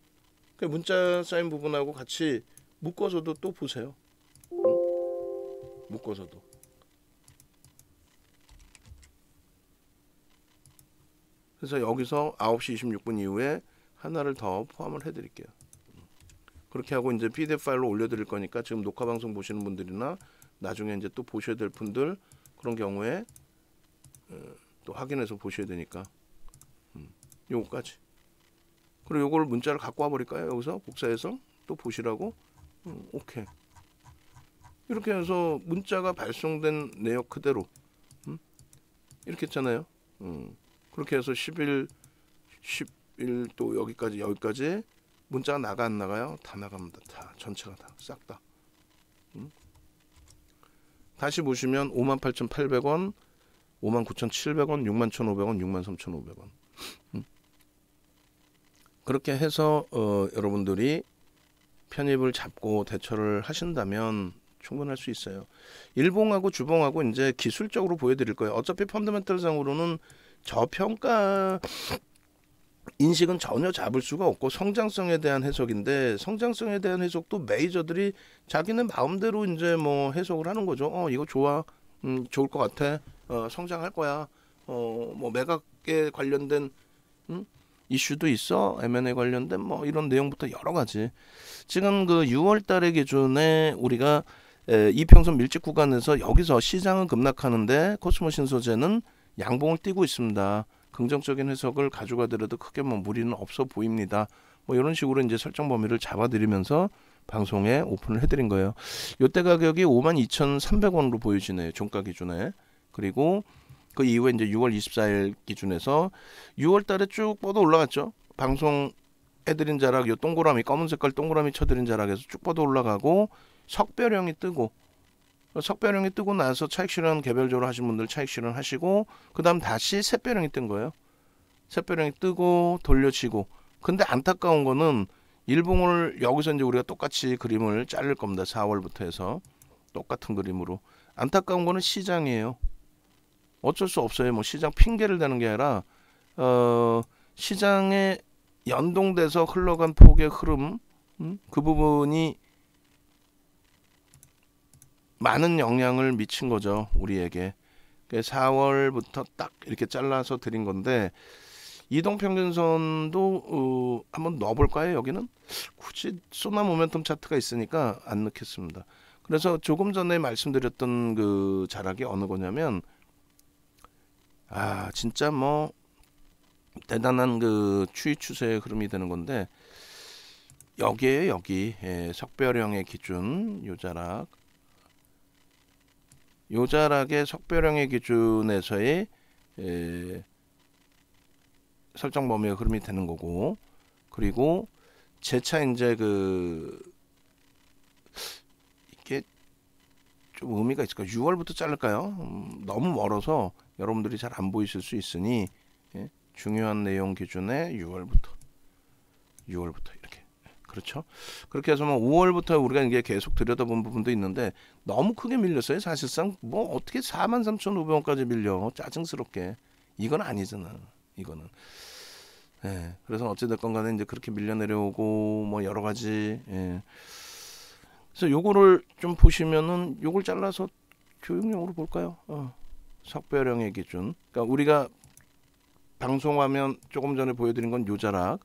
그 문자 쌓인 부분하고 같이 묶어서도 또 보세요. 묶어서도. 그래서 여기서 9시 26분 이후에 하나를 더 포함을 해드릴게요. 그렇게 하고 이제 PDF 파일로 올려드릴 거니까 지금 녹화 방송 보시는 분들이나 나중에 이제 또 보셔야 될 분들 그런 경우에 또 확인해서 보셔야 되니까 요거까지. 그리고 요걸 문자를 갖고 와 버릴까요? 여기서 복사해서 또 보시라고. 오케이. 이렇게 해서 문자가 발송된 내역 그대로 이렇게 했잖아요. 그렇게 해서 10일 또 여기까지 문자가 나가 안 나가요? 다 나갑니다. 다 전체가 다 싹 다. 다시 보시면 58,800원, 59,700원, 61,500원, 63,500원. 그렇게 해서 여러분들이 편입을 잡고 대처를 하신다면 충분할 수 있어요. 일봉하고 주봉하고 이제 기술적으로 보여드릴 거예요. 어차피 펀더멘털상으로는 저평가 인식은 전혀 잡을 수가 없고 성장성에 대한 해석인데, 성장성에 대한 해석도 메이저들이 자기네 마음대로 이제 뭐 해석을 하는 거죠. 이거 좋아, 좋을 것 같아, 성장할 거야, 뭐 매각에 관련된 이슈도 있어, M&A 관련된 뭐 이런 내용부터 여러 가지. 지금 그 6월달의 기준에 우리가 이평선 밀집 구간에서 여기서 시장은 급락하는데 코스모 신소재는 양봉을 띄고 있습니다. 긍정적인 해석을 가져가더라도 크게 뭐 무리는 없어 보입니다. 뭐 이런 식으로 이제 설정 범위를 잡아드리면서 방송에 오픈을 해드린 거예요. 요때 가격이 52,300원으로 보여지네요. 종가 기준에. 그리고 그 이후에 이제 6월 24일 기준에서 6월 달에 쭉 뻗어 올라갔죠. 방송 해드린 자락, 요 동그라미, 검은 색깔 동그라미 쳐드린 자락에서 쭉 뻗어 올라가고 석별형이 뜨고 나서 차익 실현 개별적으로 하신 분들 차익 실현 하시고, 그 다음 다시 샛별형이 뜬 거예요. 샛별형이 뜨고 돌려치고. 근데 안타까운 거는 일봉을 여기서 이제 우리가 똑같이 그림을 자를 겁니다. 4월부터 해서 똑같은 그림으로. 안타까운 거는 시장이에요. 어쩔 수 없어요. 뭐 시장 핑계를 대는 게 아니라 시장에 연동돼서 흘러간 폭의 흐름, 그 부분이 많은 영향을 미친 거죠, 우리에게. 4월부터 딱 이렇게 잘라서 드린 건데, 이동평균선도 한번 넣어볼까요? 여기는 굳이 소나 모멘텀 차트가 있으니까 안 넣겠습니다. 그래서 조금 전에 말씀드렸던 그 자락이 어느 거냐면, 진짜 뭐 대단한 그 추이 추세의 흐름이 되는 건데, 여기에요. 여기 석별형의 기준 요 자락의 석별형의 기준에서의 설정 범위의 흐름이 되는 거고, 그리고 재차 이제 이게 좀 의미가 있을까요? 6월부터 자를까요? 너무 멀어서 여러분들이 잘 안 보이실 수 있으니 중요한 내용 기준에 6월부터 이렇게. 그렇죠. 그렇게 해서 뭐 5월부터 우리가 이게 계속 들여다본 부분도 있는데, 너무 크게 밀렸어요. 사실상 뭐 어떻게 43,500원까지 밀려, 짜증스럽게. 이건 아니잖아, 이거는. 그래서 어찌됐건 간에 이제 그렇게 밀려 내려오고 뭐 여러 가지. 그래서 요거를 좀 보시면은 요걸 잘라서 교육용으로 볼까요? 석별형의 기준. 그러니까 우리가 방송화면 조금 전에 보여드린 건 요 자락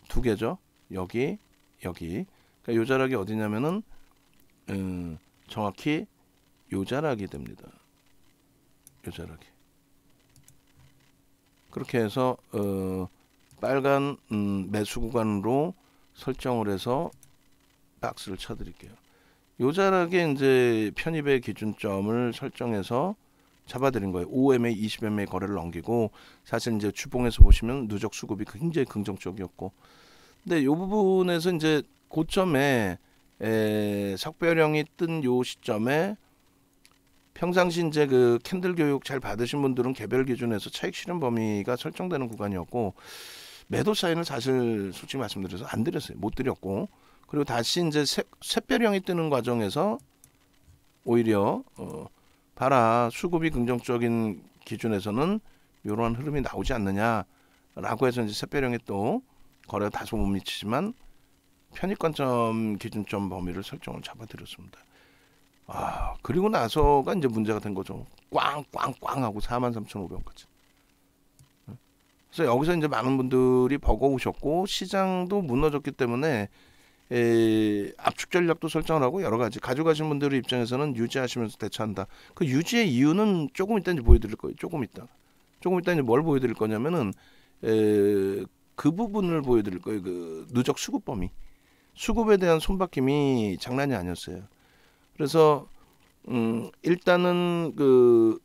두 개죠. 여기. 그러니까 요 자락이 어디냐면은 정확히 요 자락이 됩니다. 요 자락이. 그렇게 해서 빨간 매수 구간으로 설정을 해서 박스를 쳐드릴게요. 요 자락에 이제 편입의 기준점을 설정해서 잡아드린 거예요. 5MA, 20MA 거래를 넘기고, 사실 이제 주봉에서 보시면 누적 수급이 굉장히 긍정적이었고, 근데 요 부분에서 이제 고점에 석별형이 뜬 요 시점에 평상시 이제 그 캔들 교육 잘 받으신 분들은 개별 기준에서 차익 실현 범위가 설정되는 구간이었고, 매도 사인을 사실 솔직히 말씀드려서 안 드렸어요. 못 드렸고, 그리고 다시 이제 샛별형이 뜨는 과정에서 오히려 봐라, 수급이 긍정적인 기준에서는 이러한 흐름이 나오지 않느냐라고 해서 이제 샛별형이 또 거래가 다소 못 미치지만 편입관점 기준점 범위를 설정을 잡아드렸습니다. 그리고 나서가 이제 문제가 된 거죠. 꽝꽝꽝 하고 43,500원까지. 그래서 여기서 이제 많은 분들이 버거우셨고, 시장도 무너졌기 때문에 압축 전략도 설정을 하고 여러 가지 가져가신 분들의 입장에서는 유지하시면서 대처한다. 그 유지의 이유는 조금 이따 이제 보여드릴 거예요. 조금 이따 이제 뭘 보여드릴 거냐면은 그 부분을 보여드릴 거예요. 그 누적 수급 범위, 수급에 대한 손바뀜이 장난이 아니었어요. 그래서 일단은 그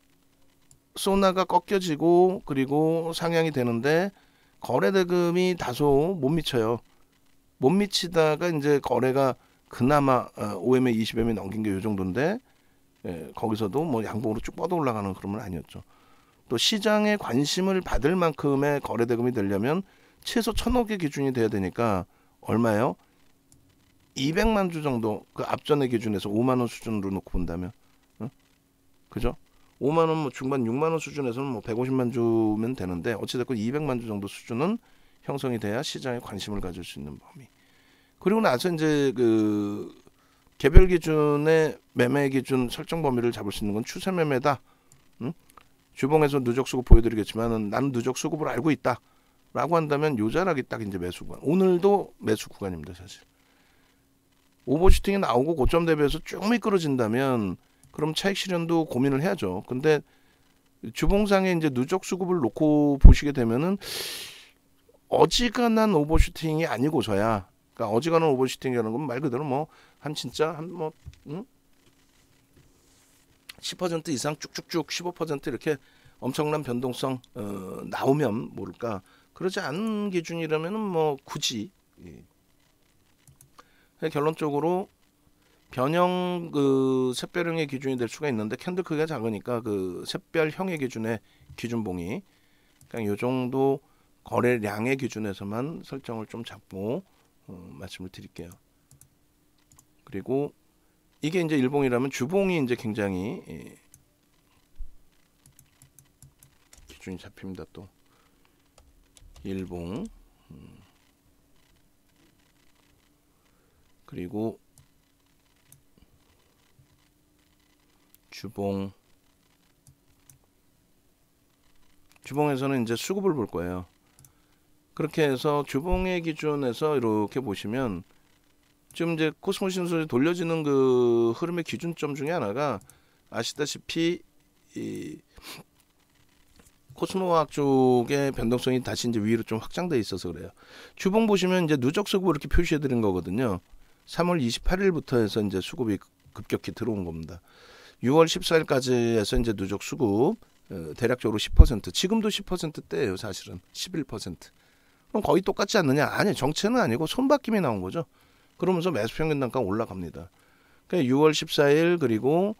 소나가 꺾여지고 그리고 상향이 되는데 거래 대금이 다소 못 미쳐요. 못 미치다가 이제 거래가 그나마 OMA 20M이 넘긴 게 이 정도인데 거기서도 뭐 양봉으로 쭉 뻗어 올라가는 그런 건 아니었죠. 또 시장의 관심을 받을 만큼의 거래 대금이 되려면 최소 1,000억의 기준이 돼야 되니까 얼마예요? 200만 주 정도 그 앞전의 기준에서 5만 원 수준으로 놓고 본다면 그죠? 5만 원 뭐 중반 6만 원 수준에서는 뭐 150만 주면 되는데 어찌됐건 200만 주 정도 수준은 형성이 돼야 시장에 관심을 가질 수 있는 범위. 그리고 나서 이제 그 개별 기준의 매매 기준 설정 범위를 잡을 수 있는 건 추세 매매다. 주봉에서 누적 수급 보여드리겠지만 나는 누적 수급을 알고 있다. 라고 한다면 요 자락이 딱 이제 매수 구간. 오늘도 매수 구간입니다, 사실. 오버슈팅이 나오고 고점 대비해서 쭉 미끄러진다면 그럼 차익 실현도 고민을 해야죠. 근데 주봉상에 이제 누적 수급을 놓고 보시게 되면은 어지간한 오버슈팅이 아니고서야, 그러니까 어지간한 오버슈팅이라는 건 말 그대로 뭐 한 진짜 한 뭐 10% 이상 쭉쭉쭉 15% 이렇게 엄청난 변동성 나오면 모를까. 그러지 않은 기준이라면은 뭐 굳이 결론적으로 변형 그 샛별형의 기준이 될 수가 있는데 캔들 크기가 작으니까 그 샛별형의 기준의 기준봉이 그냥 요 정도 거래량의 기준에서만 설정을 좀 잡고 말씀을 드릴게요. 그리고 이게 이제 일봉이라면 주봉이 이제 굉장히 기준이 잡힙니다. 또 일봉 그리고 주봉에서는 이제 수급을 볼 거예요. 그렇게 해서 주봉의 기준에서 이렇게 보시면 지금 이제 코스모 신소재 돌려지는 그 흐름의 기준점 중에 하나가 아시다시피 이 코스모화학 쪽의 변동성이 다시 이제 위로 좀 확장돼 있어서 그래요. 주봉 보시면 이제 누적 수급을 이렇게 표시해 드린 거거든요. 3월 28일부터 해서 이제 수급이 급격히 들어온 겁니다. 6월 14일까지 해서 이제 누적 수급 대략적으로 10%, 지금도 10%대예요, 사실은 11%. 그럼 거의 똑같지 않느냐? 아니, 정체는 아니고 손바뀜이 나온 거죠. 그러면서 매수 평균 단가 올라갑니다. 그러니까 6월 14일 그리고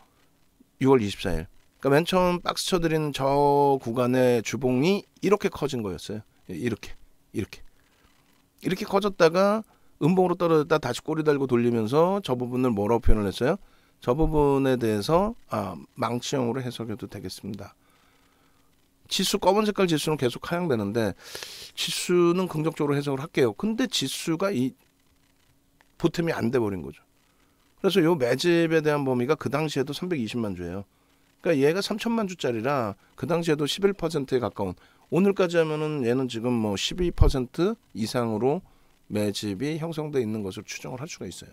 6월 24일. 그러니까 맨 처음 박스 쳐드린 저 구간의 주봉이 이렇게 커진 거였어요. 이렇게 커졌다가 음봉으로 떨어졌다 다시 꼬리 달고 돌리면서 저 부분을 뭐라고 표현을 했어요? 저 부분에 대해서 망치형으로 해석해도 되겠습니다. 지수 검은 색깔 지수는 계속 하향되는데 지수는 긍정적으로 해석을 할게요. 근데 지수가 이 보탬이 안 돼 버린 거죠. 그래서 요 매집에 대한 범위가 그 당시에도 320만 주예요. 그러니까 얘가 3천만 주짜리라 그 당시에도 11%에 가까운, 오늘까지 하면은 얘는 지금 뭐 12% 이상으로 매집이 형성돼 있는 것을 추정을 할 수가 있어요.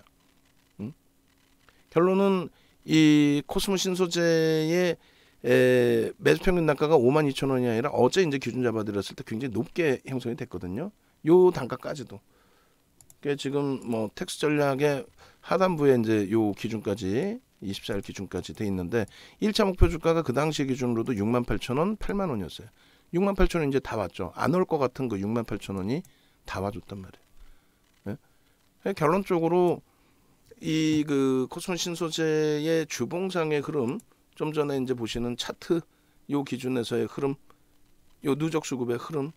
결론은 이 코스모 신소재의 매수 평균 단가가 52,000원이 아니라 어제 이제 기준 잡아드렸을 때 굉장히 높게 형성이 됐거든요. 요 단가까지도. 그게 지금 뭐 텍스 전략의 하단부에 이제 요 기준까지 24일 기준까지 돼 있는데 1차 목표 주가가 그 당시 기준으로도 68,000원, 8만원이었어요. 68,000원 이제 다 왔죠. 안 올 것 같은 그 68,000원이 다 와줬단 말이에요. 네? 결론적으로 이 그 코스모 신소재의 주봉상의 흐름, 좀 전에 이제 보시는 차트 요 기준에서의 흐름, 요 누적 수급의 흐름,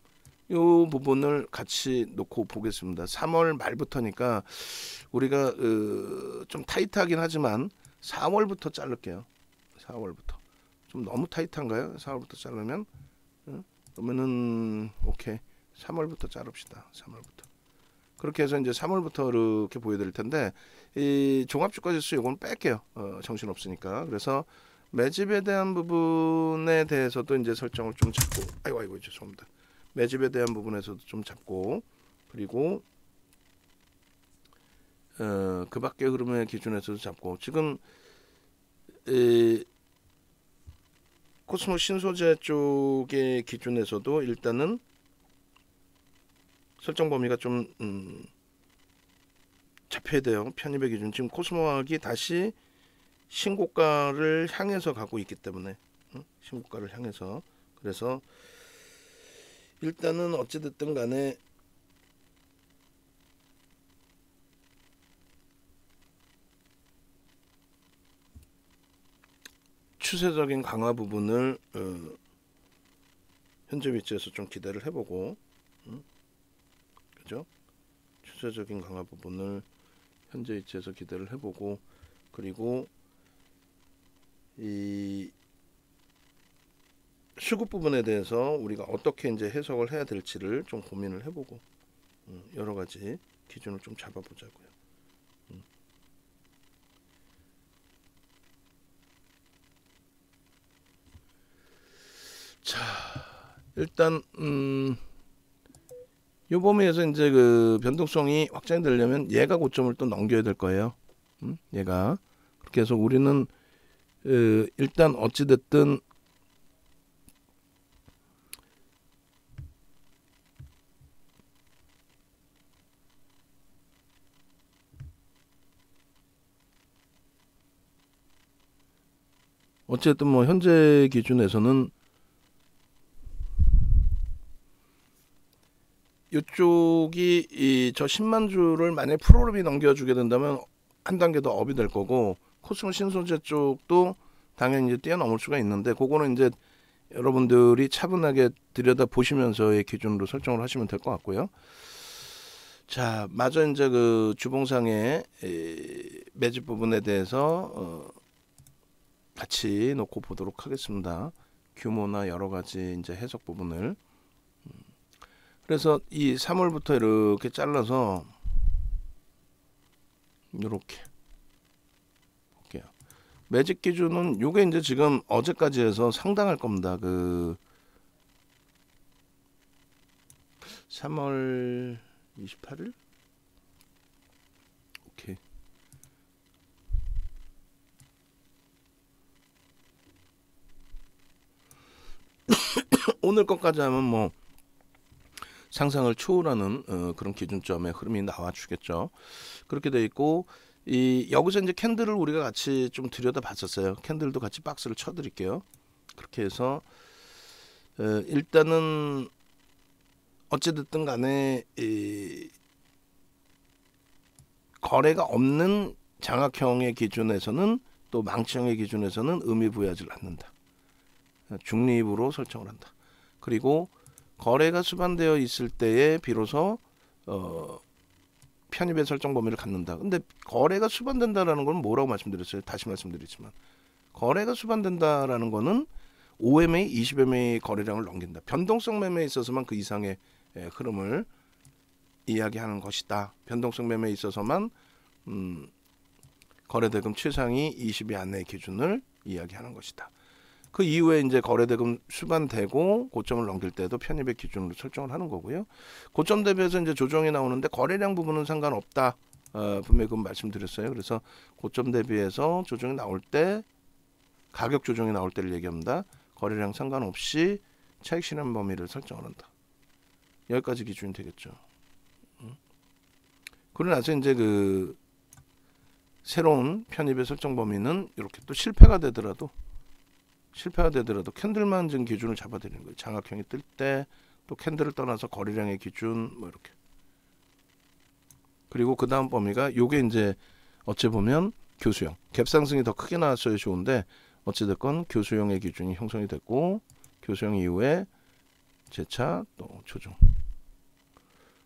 요 부분을 같이 놓고 보겠습니다. 3월 말부터니까 우리가 좀 타이트하긴 하지만 4월부터 자를게요. 4월부터. 좀 너무 타이트한가요? 4월부터 자르면? 그러면은 오케이. 3월부터 자릅시다. 3월부터. 그렇게 해서 이제 3월부터 이렇게 보여드릴 텐데 이 종합주가지수 요건 뺄게요. 정신 없으니까. 그래서 매집에 대한 부분에 대해서도 이제 설정을 좀 잡고, 아이고 죄송합니다. 매집에 대한 부분에서도 좀 잡고, 그리고 그 밖의 흐름의 기준에서도 잡고, 지금 코스모 신소재 쪽의 기준에서도 일단은 설정 범위가 좀 잡혀야 돼요. 편입의 기준. 지금 코스모화학이 다시 신고가를 향해서 가고 있기 때문에 신고가를 향해서. 그래서 일단은 어찌됐든 간에 추세적인 강화 부분을 현재 위치에서 좀 기대를 해보고, 그죠? 추세적인 강화 부분을 현재 위치에서 기대를 해보고, 그리고 이 수급 부분에 대해서 우리가 어떻게 이제 해석을 해야 될지를 좀 고민을 해보고, 여러 가지 기준을 좀 잡아보자고요. 자, 일단 요 범위에서 이제 그 변동성이 확장되려면 얘가 고점을 또 넘겨야 될 거예요. 얘가. 그렇게 해서 우리는 일단 어찌됐든 뭐 현재 기준에서는 이쪽이 저 10만 주를 만약에 프로그램이 넘겨주게 된다면 한 단계 더 업이 될 거고, 코스모 신소재 쪽도 당연히 이제 뛰어넘을 수가 있는데, 그거는 이제 여러분들이 차분하게 들여다 보시면서의 기준으로 설정을 하시면 될 것 같고요. 자, 마저 이제 그 주봉상의 매집 부분에 대해서 같이 놓고 보도록 하겠습니다. 규모나 여러 가지 이제 해석 부분을. 그래서 이 3월부터 이렇게 잘라서 이렇게 볼게요. 매직 기준은 요게 이제 지금 어제까지 해서 상당할 겁니다. 그 3월 28일? 오케이. 오늘 것까지 하면 뭐 상상을 초월하는 그런 기준점의 흐름이 나와주겠죠. 그렇게 돼 있고, 여기서 이제 캔들을 우리가 같이 좀 들여다 봤었어요. 캔들도 같이 박스를 쳐드릴게요. 그렇게 해서 일단은 어찌됐든 간에 거래가 없는 장악형의 기준에서는, 또 망치형의 기준에서는 의미 부여하지 않는다. 중립으로 설정을 한다. 그리고 거래가 수반되어 있을 때에 비로소 편입의 설정 범위를 갖는다. 근데 거래가 수반된다라는 건 뭐라고 말씀드렸어요? 다시 말씀드리지만, 거래가 수반된다라는 거는 5MA, 20MA 거래량을 넘긴다. 변동성 매매에 있어서만 그 이상의 흐름을 이야기하는 것이다. 변동성 매매에 있어서만 거래대금 최상위 20위 안의 기준을 이야기하는 것이다. 그 이후에 이제 거래대금 수반되고 고점을 넘길 때도 편입의 기준으로 설정을 하는 거고요. 고점 대비해서 이제 조정이 나오는데 거래량 부분은 상관없다. 분명히 그건 말씀드렸어요. 그래서 고점 대비해서 조정이 나올 때, 가격 조정이 나올 때를 얘기합니다. 거래량 상관없이 차익 실현 범위를 설정을 한다. 여기까지 기준이 되겠죠. 그러고 나서 이제 그 새로운 편입의 설정 범위는 이렇게 또 실패가 되더라도 캔들만 좀 기준을 잡아드리는 거예요. 장악형이 뜰 때, 또 캔들을 떠나서 거래량의 기준 뭐 이렇게. 그리고 그 다음 범위가 요게 이제 어찌 보면 교수형. 갭 상승이 더 크게 나왔어야 좋은데, 어찌됐건 교수형의 기준이 형성이 됐고, 교수형 이후에 재차 또 조정.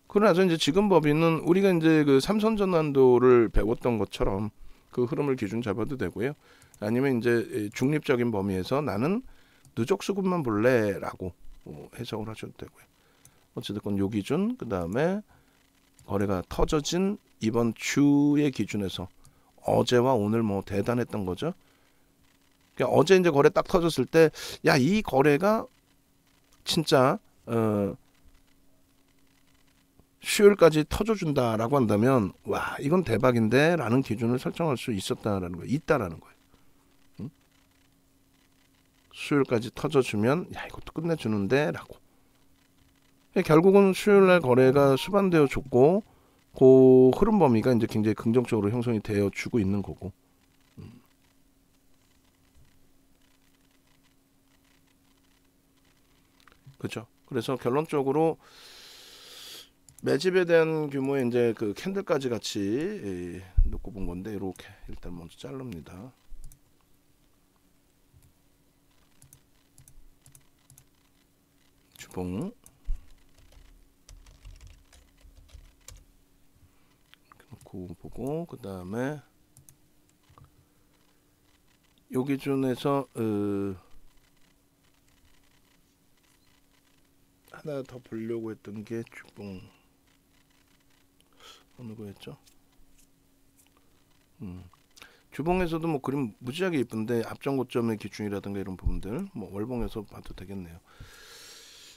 그러나서 이제 지금 법인은 우리가 이제 그 삼선 전환도를 배웠던 것처럼 그 흐름을 기준 잡아도 되고요. 아니면 이제 중립적인 범위에서 나는 누적 수급만 볼래라고 해석을 하셔도 되고요. 어찌됐건 요 기준, 그 다음에 거래가 터져진 이번 주의 기준에서 어제와 오늘 뭐 대단했던 거죠. 그러니까 어제 이제 거래 딱 터졌을 때, 야, 이 거래가 진짜 수요일까지 터져준다라고 한다면, 와, 이건 대박인데 라는 기준을 설정할 수 있었다라는 거예요. 있다라는 거예요. 수요일까지 터져주면, 야, 이것도 끝내주는데 라고. 결국은 수요일날 거래가 수반되어 줬고, 그 흐름 범위가 이제 굉장히 긍정적으로 형성이 되어 주고 있는 거고. 그죠? 그래서 결론적으로 매집에 대한 규모의 이제 그 캔들까지 같이 놓고 본 건데 이렇게 일단 먼저 자릅니다. 주봉 이렇게 놓고 보고 그 다음에 요 기준에서 하나 더 보려고 했던 게 주봉 어느 거였죠? 주봉에서도 뭐 그림 무지하게 예쁜데 앞전 고점의 기준이라든가 이런 부분들 뭐 월봉에서 봐도 되겠네요.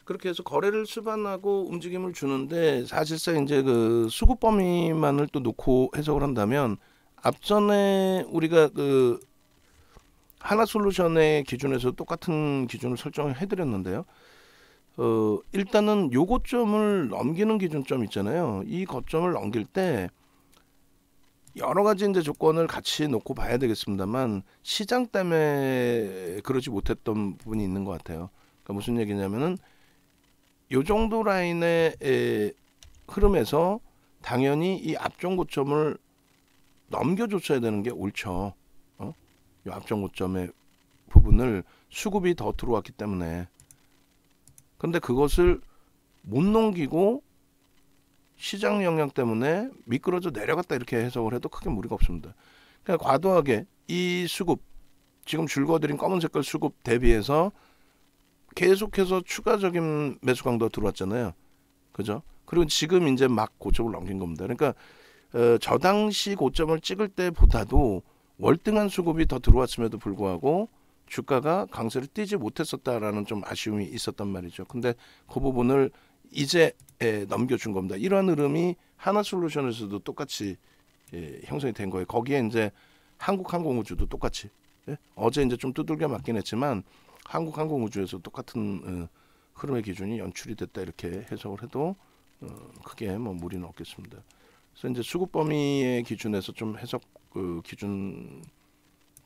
그렇게 해서 거래를 수반하고 움직임을 주는데 사실상 이제 그 수급 범위만을 또 놓고 해석을 한다면 앞전에 우리가 그 하나솔루션의 기준에서 똑같은 기준을 설정을 해드렸는데요. 일단은 요 고점을 넘기는 기준점 있잖아요. 이 고점을 넘길 때 여러 가지 이제 조건을 같이 놓고 봐야 되겠습니다만 시장 때문에 그러지 못했던 부분이 있는 것 같아요. 그러니까 무슨 얘기냐면은 요 정도 라인의 흐름에서 당연히 이 앞전 고점을 넘겨줬어야 되는 게 옳죠. 이 앞전 고점의 부분을 수급이 더 들어왔기 때문에. 근데 그것을 못 넘기고 시장 영향 때문에 미끄러져 내려갔다 이렇게 해석을 해도 크게 무리가 없습니다. 그러니까 과도하게 이 수급 지금 줄거드린 검은 색깔 수급 대비해서 계속해서 추가적인 매수 강도가 들어왔잖아요. 그죠? 그리고 지금 이제 막 고점을 넘긴 겁니다. 그러니까 저 당시 고점을 찍을 때보다도 월등한 수급이 더 들어왔음에도 불구하고 주가가 강세를 띄지 못했었다라는 좀 아쉬움이 있었단 말이죠. 근데 그 부분을 이제 넘겨준 겁니다. 이러한 흐름이 하나솔루션에서도 똑같이 형성이 된 거예요. 거기에 이제 한국항공우주도 똑같이 어제 이제 좀 두들겨 맞긴 했지만 한국항공우주에서 똑같은 흐름의 기준이 연출이 됐다 이렇게 해석을 해도 크게 뭐 무리는 없겠습니다. 그래서 이제 수급 범위의 기준에서 좀 해석 기준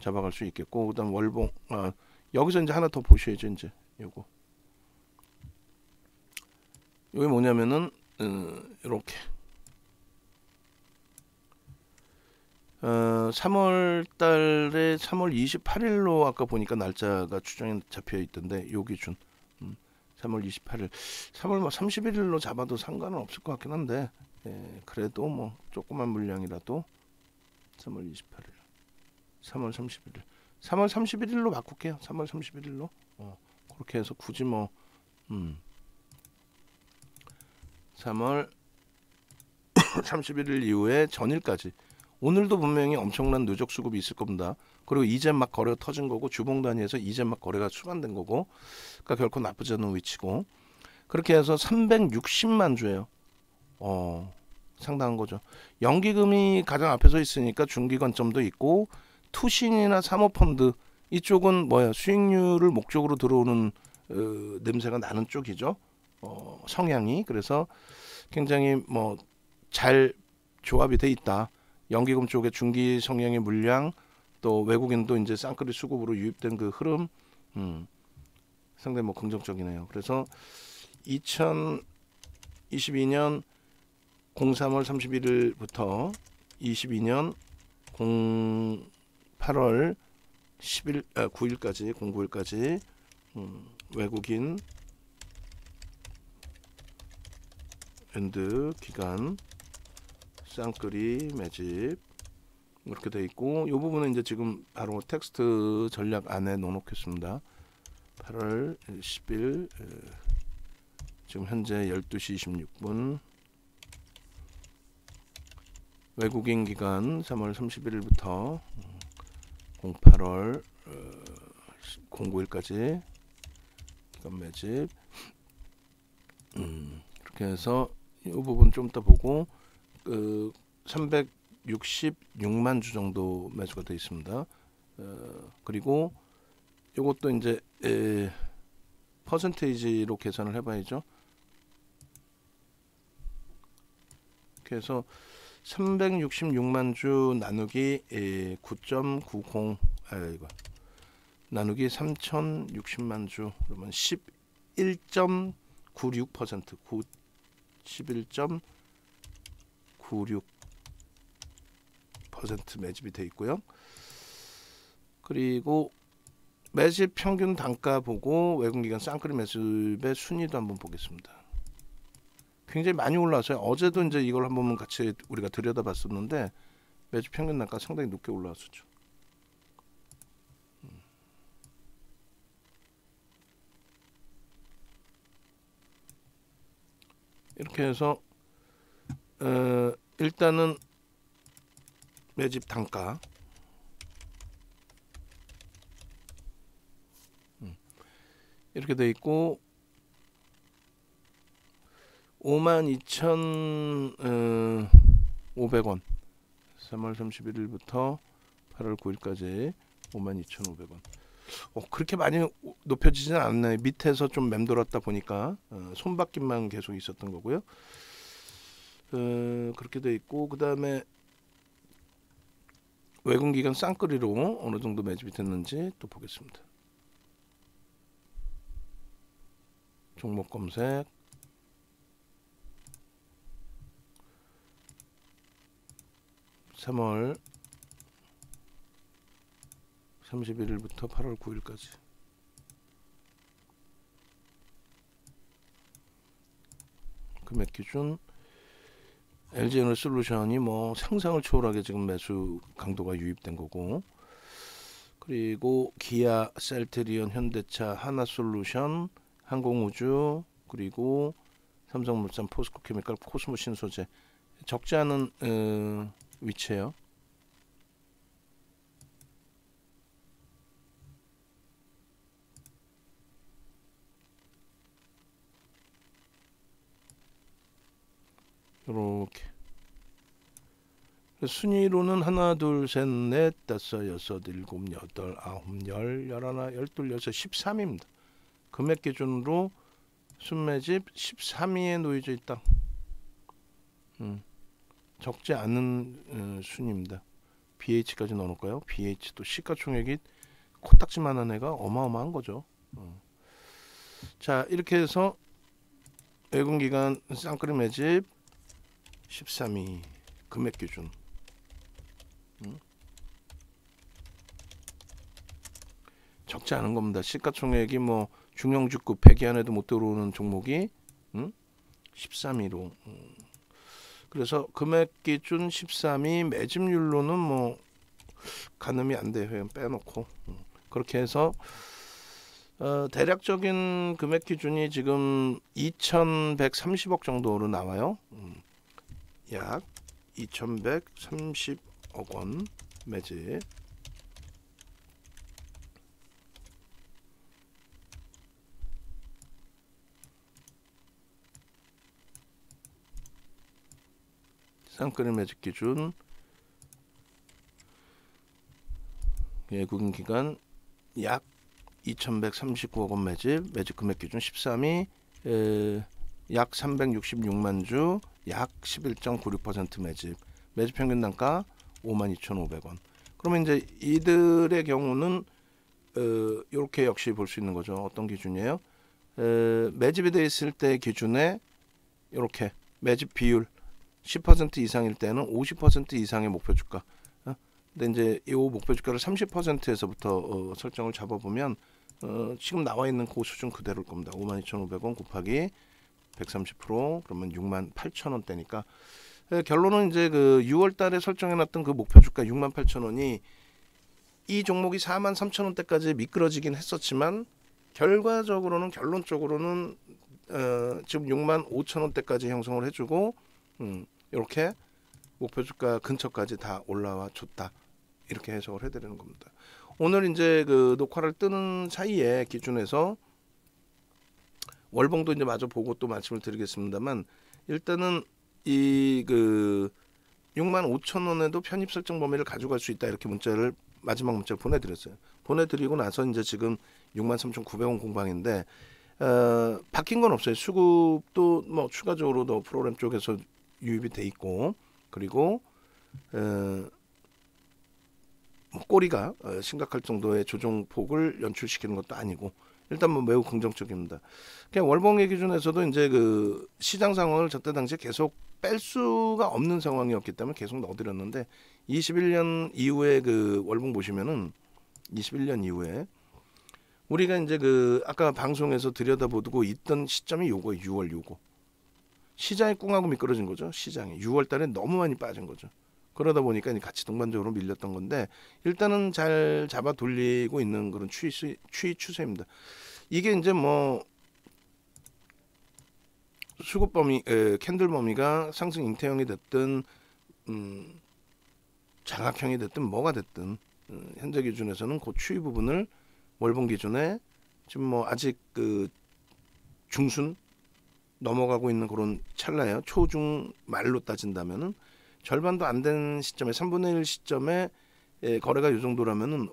잡아갈 수 있겠고 그다음 월봉 여기서 이제 하나 더 보셔야죠. 이제 요거 이게 뭐냐면은 이렇게 3월 달에 3월 28일로 아까 보니까 날짜가 추정이 잡혀 있던데 요 기준 3월 28일 3월 뭐 31일로 잡아도 상관은 없을 것 같긴 한데 그래도 뭐 조그만 물량이라도 3월 28일 3월 31일 3월 31일로 바꿀게요. 3월 31일로 그렇게 해서 굳이 뭐 3월 31일 이후에 전일까지 오늘도 분명히 엄청난 누적 수급이 있을 겁니다. 그리고 이제 막 거래가 터진 거고 주봉 단위에서 이제 막 거래가 수반된 거고 그러니까 결코 나쁘지 않은 위치고 그렇게 해서 360만 주예요. 상당한 거죠. 연기금이 가장 앞에 서 있으니까 중기 관점도 있고 투신이나 사모펀드 이쪽은 뭐야 수익률을 목적으로 들어오는 냄새가 나는 쪽이죠. 성향이 그래서 굉장히 뭐 잘 조합이 돼 있다. 연기금 쪽에 중기 성향의 물량 또 외국인도 이제 쌍끌이 수급으로 유입된 그 흐름 상당히 뭐 긍정적이네요. 그래서 2022년 03월 31일부터 22년 08월 9일까지 09일까지 외국인 엔드 기간 쌍끌이 매집 이렇게 돼 있고 이 부분은 이제 지금 바로 텍스트 전략 안에 넣어놓겠습니다. 8월 10일 지금 현재 12시 26분 외국인 기간 3월 31일부터 08월 09일까지 기간 매집 이렇게 해서 이 부분 좀 더 보고 366만 주 정도 매수가 되어 있습니다. 그리고 이것도 이제 퍼센테이지로 계산을 해봐야죠. 그래서 366만 주 나누기 9.90 이거 나누기 3060만 주 그러면 91.96% 91.96% 매집이 돼 있고요. 그리고 매집 평균 단가 보고 외국기관 쌍끌이 매집의 순위도 한번 보겠습니다. 굉장히 많이 올라왔어요. 어제도 이제 이걸 한번 같이 우리가 들여다봤었는데 매집 평균 단가 상당히 높게 올라왔었죠. 이렇게 해서 일단은 매집 단가 이렇게 돼 있고 52,500원 3월 31일부터 8월 9일까지 52,500원. 그렇게 많이 높여지진 않나요? 밑에서 좀 맴돌았다 보니까 손바뀜만 계속 있었던 거고요. 그렇게 돼 있고 그 다음에 외국기관 쌍끌이로 어느 정도 매집이 됐는지 또 보겠습니다. 종목 검색. (3월 31일부터 8월 9일까지) 금액 기준 LG에너지솔루션이 뭐 상상을 초월하게 지금 매수 강도가 유입된 거고, 그리고 기아, 셀트리온, 현대차, 하나솔루션, 항공우주, 그리고 삼성물산, 포스코케미칼, 코스모신소재 적지 않은 위치예요. 이렇게 순위로는 하나, 둘, 셋, 넷, 다섯, 여섯, 일곱, 여덟, 아홉, 열, 열하나, 열둘, 여섯, 13위입니다. 금액 기준으로 순매집 13위에 놓여져 있다. 적지 않은 순위입니다. BH까지 넣어놓을까요? BH도 시가총액이 코딱지만한 애가 어마어마한 거죠. 자, 이렇게 해서 외국기관 쌍끌이 매집 13위 금액 기준. 적지 않은 겁니다. 시가총액이 뭐 중형주급 100위 안에도 못 들어오는 종목이 13위로. 그래서 금액 기준 13위, 매집률로는 뭐 가늠이 안 돼요. 빼놓고. 그렇게 해서 대략적인 금액 기준이 지금 2,130억 정도로 나와요. 약 2,130억 원 매집. 쌍끌이 매집 기준 외국인기관 약 2,139억 원 매집 금액 기준 13위 약 366만 주 약 11.96% 매집 평균 단가 52,500원. 그러면 이제 이들의 경우는 이렇게 역시 볼 수 있는 거죠. 어떤 기준이에요? 매집이 되어 있을 때 기준에 이렇게 매집 비율 10% 이상일 때는 50% 이상의 목표 주가. 근데 이제 이 목표 주가를 30%에서부터 설정을 잡아보면 지금 나와 있는 그 수준 그대로일 겁니다. 52,500원 곱하기 130% 그러면 68,000원대니까 결론은 이제 그 6월달에 설정해놨던 그 목표 주가 68,000원이 이 종목이 43,000원대까지 미끄러지긴 했었지만 결과적으로는 결론적으로는 지금 65,000원대까지 형성을 해주고 이렇게 목표 주가 근처까지 다 올라와 줬다. 이렇게 해석을 해드리는 겁니다. 오늘 이제 그 녹화를 뜨는 사이에 기준에서 월봉도 이제 마저 보고 또 말씀을 드리겠습니다만, 일단은 이 그 65,000원에도 편입 설정 범위를 가져갈 수 있다 이렇게 문자를 마지막 문자를 보내드렸어요. 보내드리고 나서 이제 지금 63,900원 공방인데 바뀐 건 없어요. 수급도 뭐 추가적으로 더 프로그램 쪽에서 유입이 돼 있고, 그리고 뭐 꼬리가 심각할 정도의 조정폭을 연출시키는 것도 아니고 일단 뭐 매우 긍정적입니다. 그냥 월봉의 기준에서도 이제 그 시장 상황을 저때 당시에 계속 뺄 수가 없는 상황이었기 때문에 계속 넣어드렸는데 21년 이후에 그 월봉 보시면은 21년 이후에 우리가 이제 그 아까 방송에서 들여다보고 있던 시점이 요거 6월 요거 시장이 꿍하고 미끄러진 거죠. 시장이 6월 달에 너무 많이 빠진 거죠. 그러다 보니까 같이 동반적으로 밀렸던 건데 일단은 잘 잡아 돌리고 있는 그런 추이 추세입니다. 이게 이제 뭐 수급 범위, 캔들 범위가 상승 잉태형이 됐든 장악형이 됐든 뭐가 됐든 현재 기준에서는 그 추이 부분을 월봉 기준에 지금 뭐 아직 그 중순 넘어가고 있는 그런 찰나예요. 초중 말로 따진다면은 절반도 안 된 시점에 3분의 1 시점에 거래가 이 정도라면은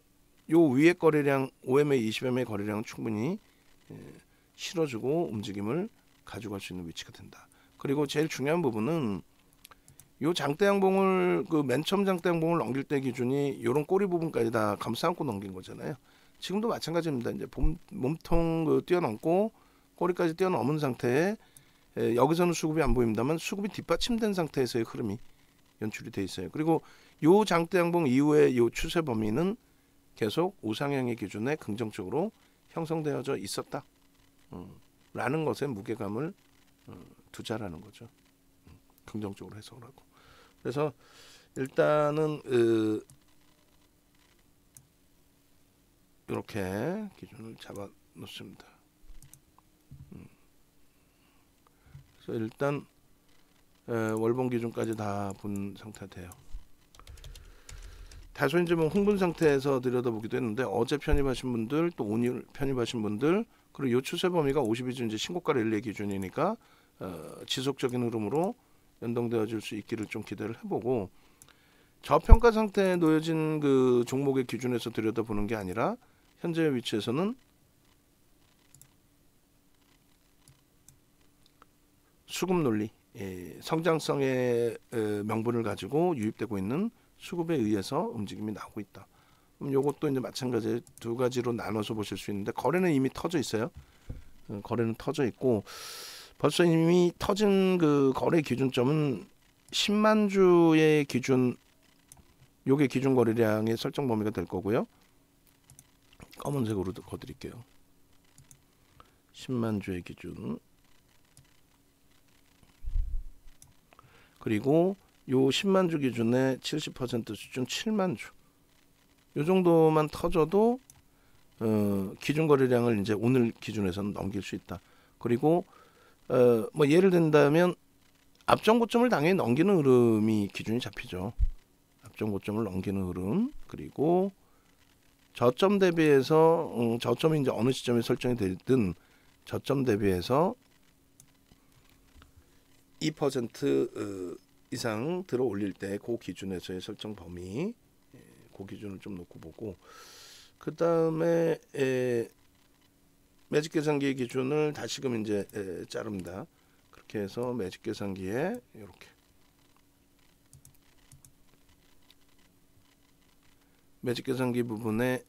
요 위에 거래량 5MA, 20MA 거래량은 충분히 실어주고 움직임을 가져갈 수 있는 위치가 된다. 그리고 제일 중요한 부분은 요 장대 양봉을 그 맨 처음 장대 양봉을 넘길 때 기준이 요런 꼬리 부분까지 다 감싸 안고 넘긴 거잖아요. 지금도 마찬가지입니다. 이제 몸통 그 뛰어넘고 꼬리까지 뛰어넘은 상태에 여기서는 수급이 안 보입니다만 수급이 뒷받침된 상태에서의 흐름이 연출이 돼 있어요. 그리고 요 장대 양봉 이후에 요 추세 범위는 계속 우상향의 기준에 긍정적으로 형성되어져 있었다. 라는 것에 무게감을 두자라는 거죠. 긍정적으로 해석을 하고. 그래서 일단은 이렇게 기준을 잡아 놓습니다. 그래서 일단 월봉 기준까지 다 본 상태가 돼요. 다소 이제 뭐 흥분 상태에서 들여다보기도 했는데 어제 편입하신 분들 또 오늘 편입하신 분들 그리고 요 추세 범위가 52주 이제 신고가 랠리의 기준이니까 지속적인 흐름으로 연동되어질 수 있기를 좀 기대를 해보고 저평가 상태에 놓여진 그 종목의 기준에서 들여다보는 게 아니라 현재의 위치에서는 수급 논리, 성장성의 명분을 가지고 유입되고 있는 수급에 의해서 움직임이 나오고 있다. 그럼 이것도 이제 마찬가지 두 가지로 나눠서 보실 수 있는데 거래는 이미 터져 있어요. 거래는 터져 있고 벌써 이미 터진 그 거래 기준점은 10만 주의 기준, 요게 기준 거래량의 설정 범위가 될 거고요. 검은색으로 거드릴게요. 10만 주의 기준. 그리고 요 10만 주 기준의 70% 수준 7만 주. 요 정도만 터져도 기준 거래량을 이제 오늘 기준에서는 넘길 수 있다. 그리고 뭐 예를 든다면 앞전 고점을 당연히 넘기는 흐름이 기준이 잡히죠. 앞전 고점을 넘기는 흐름. 그리고 저점 대비해서 저점이 이제 어느 시점에 설정이 되든 저점 대비해서 2% 이상 들어 올릴 때 그 기준에서의 설정 범위, 그 기준을 좀 놓고 보고 그 다음에 매직 계산기의 기준을 다시금 이제 자릅니다. 그렇게 해서 매직 계산기에 이렇게 매직 계산기 부분에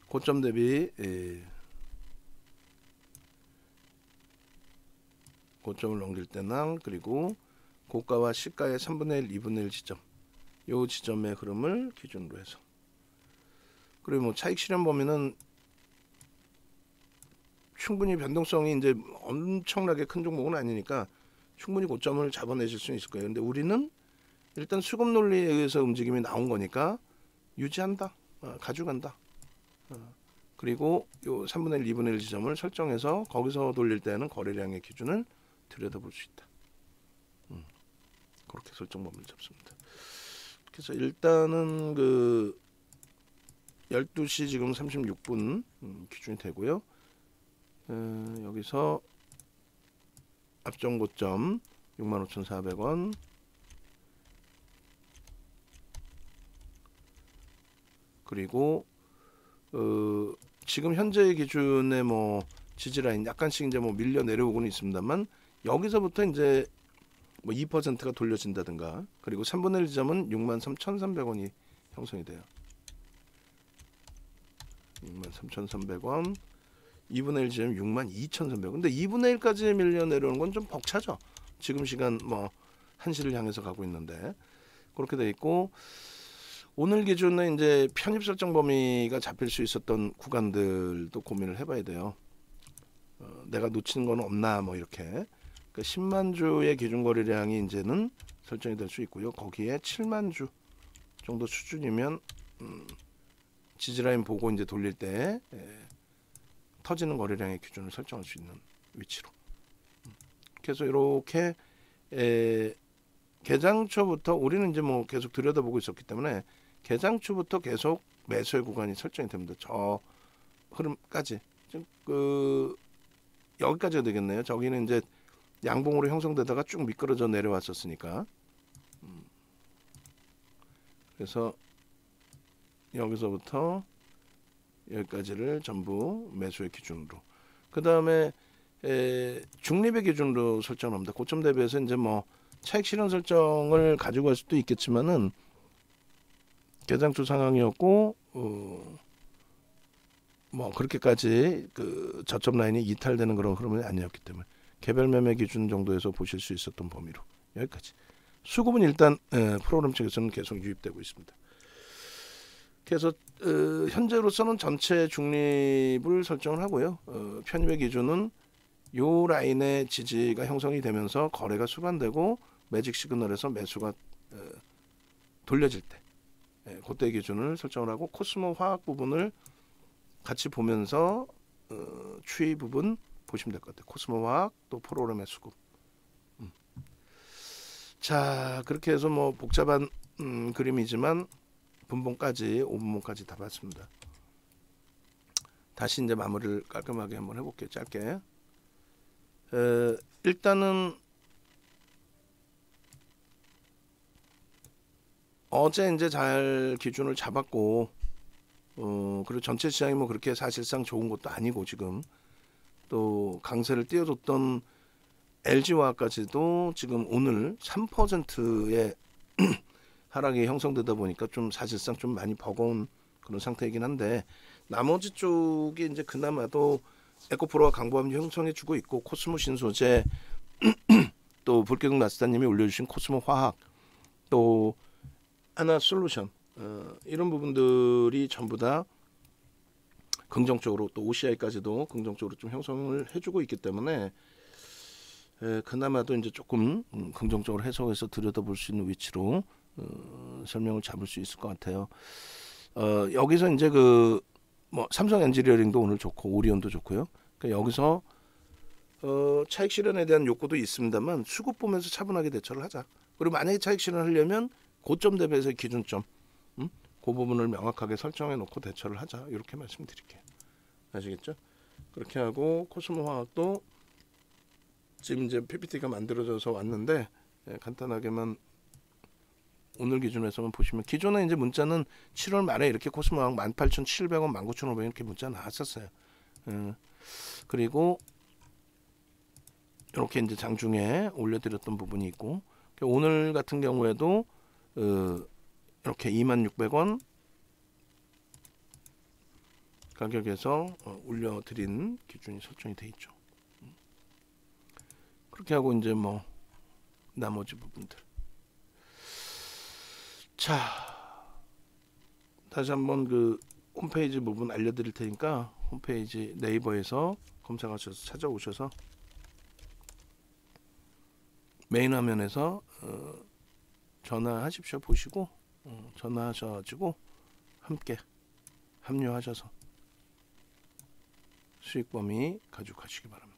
고점 대비 고점을 넘길 때랑 그리고 고가와 시가의 3분의 1, 2분의 1 지점 요 지점의 흐름을 기준으로 해서 그리고 뭐 차익 실현 범위는 충분히 변동성이 이제 엄청나게 큰 종목은 아니니까 충분히 고점을 잡아내실 수 있을 거예요. 근데 우리는 일단 수급 논리에 의해서 움직임이 나온 거니까 유지한다, 가져간다. 그리고 요 3분의 1, 2분의 1 지점을 설정해서 거기서 돌릴 때는 거래량의 기준을 들여다볼 수 있다. 그렇게 설정 범위를 잡습니다. 그래서 일단은 그 12시 지금 36분 기준이 되고요. 여기서 앞전 고점 65,400원 그리고 지금 현재의 기준의 뭐 지지라인 약간씩 이제 뭐 밀려 내려오고는 있습니다만 여기서부터 이제 뭐 2%가 돌려진다든가. 그리고 3분의 1 지점은 63,300원이 형성이 돼요. 63,300원. 2분의 1 지점 62,300원. 근데 2분의 1까지 밀려 내려오는 건 좀 벅차죠. 지금 시간 뭐 1시를 향해서 가고 있는데 그렇게 돼 있고, 오늘 기준에 이제 편입 설정 범위가 잡힐 수 있었던 구간들도 고민을 해봐야 돼요. 내가 놓치는 건 없나 뭐 이렇게. 그러니까 10만 주의 기준 거래량이 이제는 설정이 될 수 있고요. 거기에 7만 주 정도 수준이면 지지라인 보고 이제 돌릴 때 터지는 거래량의 기준을 설정할 수 있는 위치로. 그래서 이렇게 개장초부터 우리는 이제 뭐 계속 들여다보고 있었기 때문에 개장초부터 계속 매수의 구간이 설정이 됩니다. 저 흐름까지 여기까지가 되겠네요. 저기는 이제 양봉으로 형성되다가 쭉 미끄러져 내려왔었으니까. 그래서 여기서부터 여기까지를 전부 매수의 기준으로. 그 다음에 중립의 기준으로 설정합니다. 고점 대비해서 이제 뭐 차익 실현 설정을 가지고 갈 수도 있겠지만은 개장초 상황이었고 뭐 그렇게까지 그 저점 라인이 이탈되는 그런 흐름은 아니었기 때문에 개별 매매 기준 정도에서 보실 수 있었던 범위로 여기까지. 수급은 일단 프로그램 측에서는 계속 유입되고 있습니다. 그래서 현재로서는 전체 중립을 설정을 하고요. 편입의 기준은 요 라인의 지지가 형성이 되면서 거래가 수반되고 매직 시그널에서 매수가 돌려질 때 그때 기준을 설정을 하고, 코스모 화학 부분을 같이 보면서 추이 부분 보시면 될 것 같아요. 코스모 화학 또 프로그램의 수급. 자, 그렇게 해서 뭐 복잡한 그림이지만 분봉까지 5분봉까지 다 봤습니다. 다시 이제 마무리를 깔끔하게 한번 해볼게요. 짧게. 일단은 어제 이제 잘 기준을 잡았고, 그리고 전체 시장이 뭐 그렇게 사실상 좋은 것도 아니고, 지금 또 강세를 띄워줬던 LG화학까지도 지금 오늘 3%의 하락이 형성되다 보니까 좀 사실상 좀 많이 버거운 그런 상태이긴 한데, 나머지 쪽이 이제 그나마도 에코프로와 강보합류 형성해주고 있고, 코스모 신소재 또 불계동 나스다님이 올려주신 코스모 화학 또 하나 솔루션 이런 부분들이 전부 다 긍정적으로, 또 OCI까지도 긍정적으로 좀 형성을 해주고 있기 때문에 그나마도 이제 조금 긍정적으로 해석해서 들여다볼 수 있는 위치로 설명을 잡을 수 있을 것 같아요. 여기서 이제 그 뭐 삼성 엔지니어링도 오늘 좋고 오리온도 좋고요. 그러니까 여기서 차익 실현에 대한 욕구도 있습니다만 수급 보면서 차분하게 대처를 하자. 그리고 만약에 차익 실현하려면 고점 대비해서 기준점 그 부분을 명확하게 설정해 놓고 대처를 하자. 이렇게 말씀드릴게요. 아시겠죠? 그렇게 하고 코스모 화학도 지금 이제 PPT가 만들어져서 왔는데 간단하게만 오늘 기준에서만 보시면, 기존에 이제 문자는 7월 말에 이렇게 코스모 화학 18,700원, 19,500원 이렇게 문자 나왔었어요. 그리고 이렇게 이제 장중에 올려드렸던 부분이 있고, 오늘 같은 경우에도 이렇게 26,000원 가격에서 올려드린 기준이 설정이 돼 있죠. 그렇게 하고 이제 뭐 나머지 부분들. 자, 다시 한번 그 홈페이지 부분 알려드릴 테니까 홈페이지 네이버에서 검색하셔서 찾아오셔서 메인 화면에서 전화하십시오. 보시고 전화하셔가지고 함께 합류하셔서 수익 범위 가져가시기 바랍니다.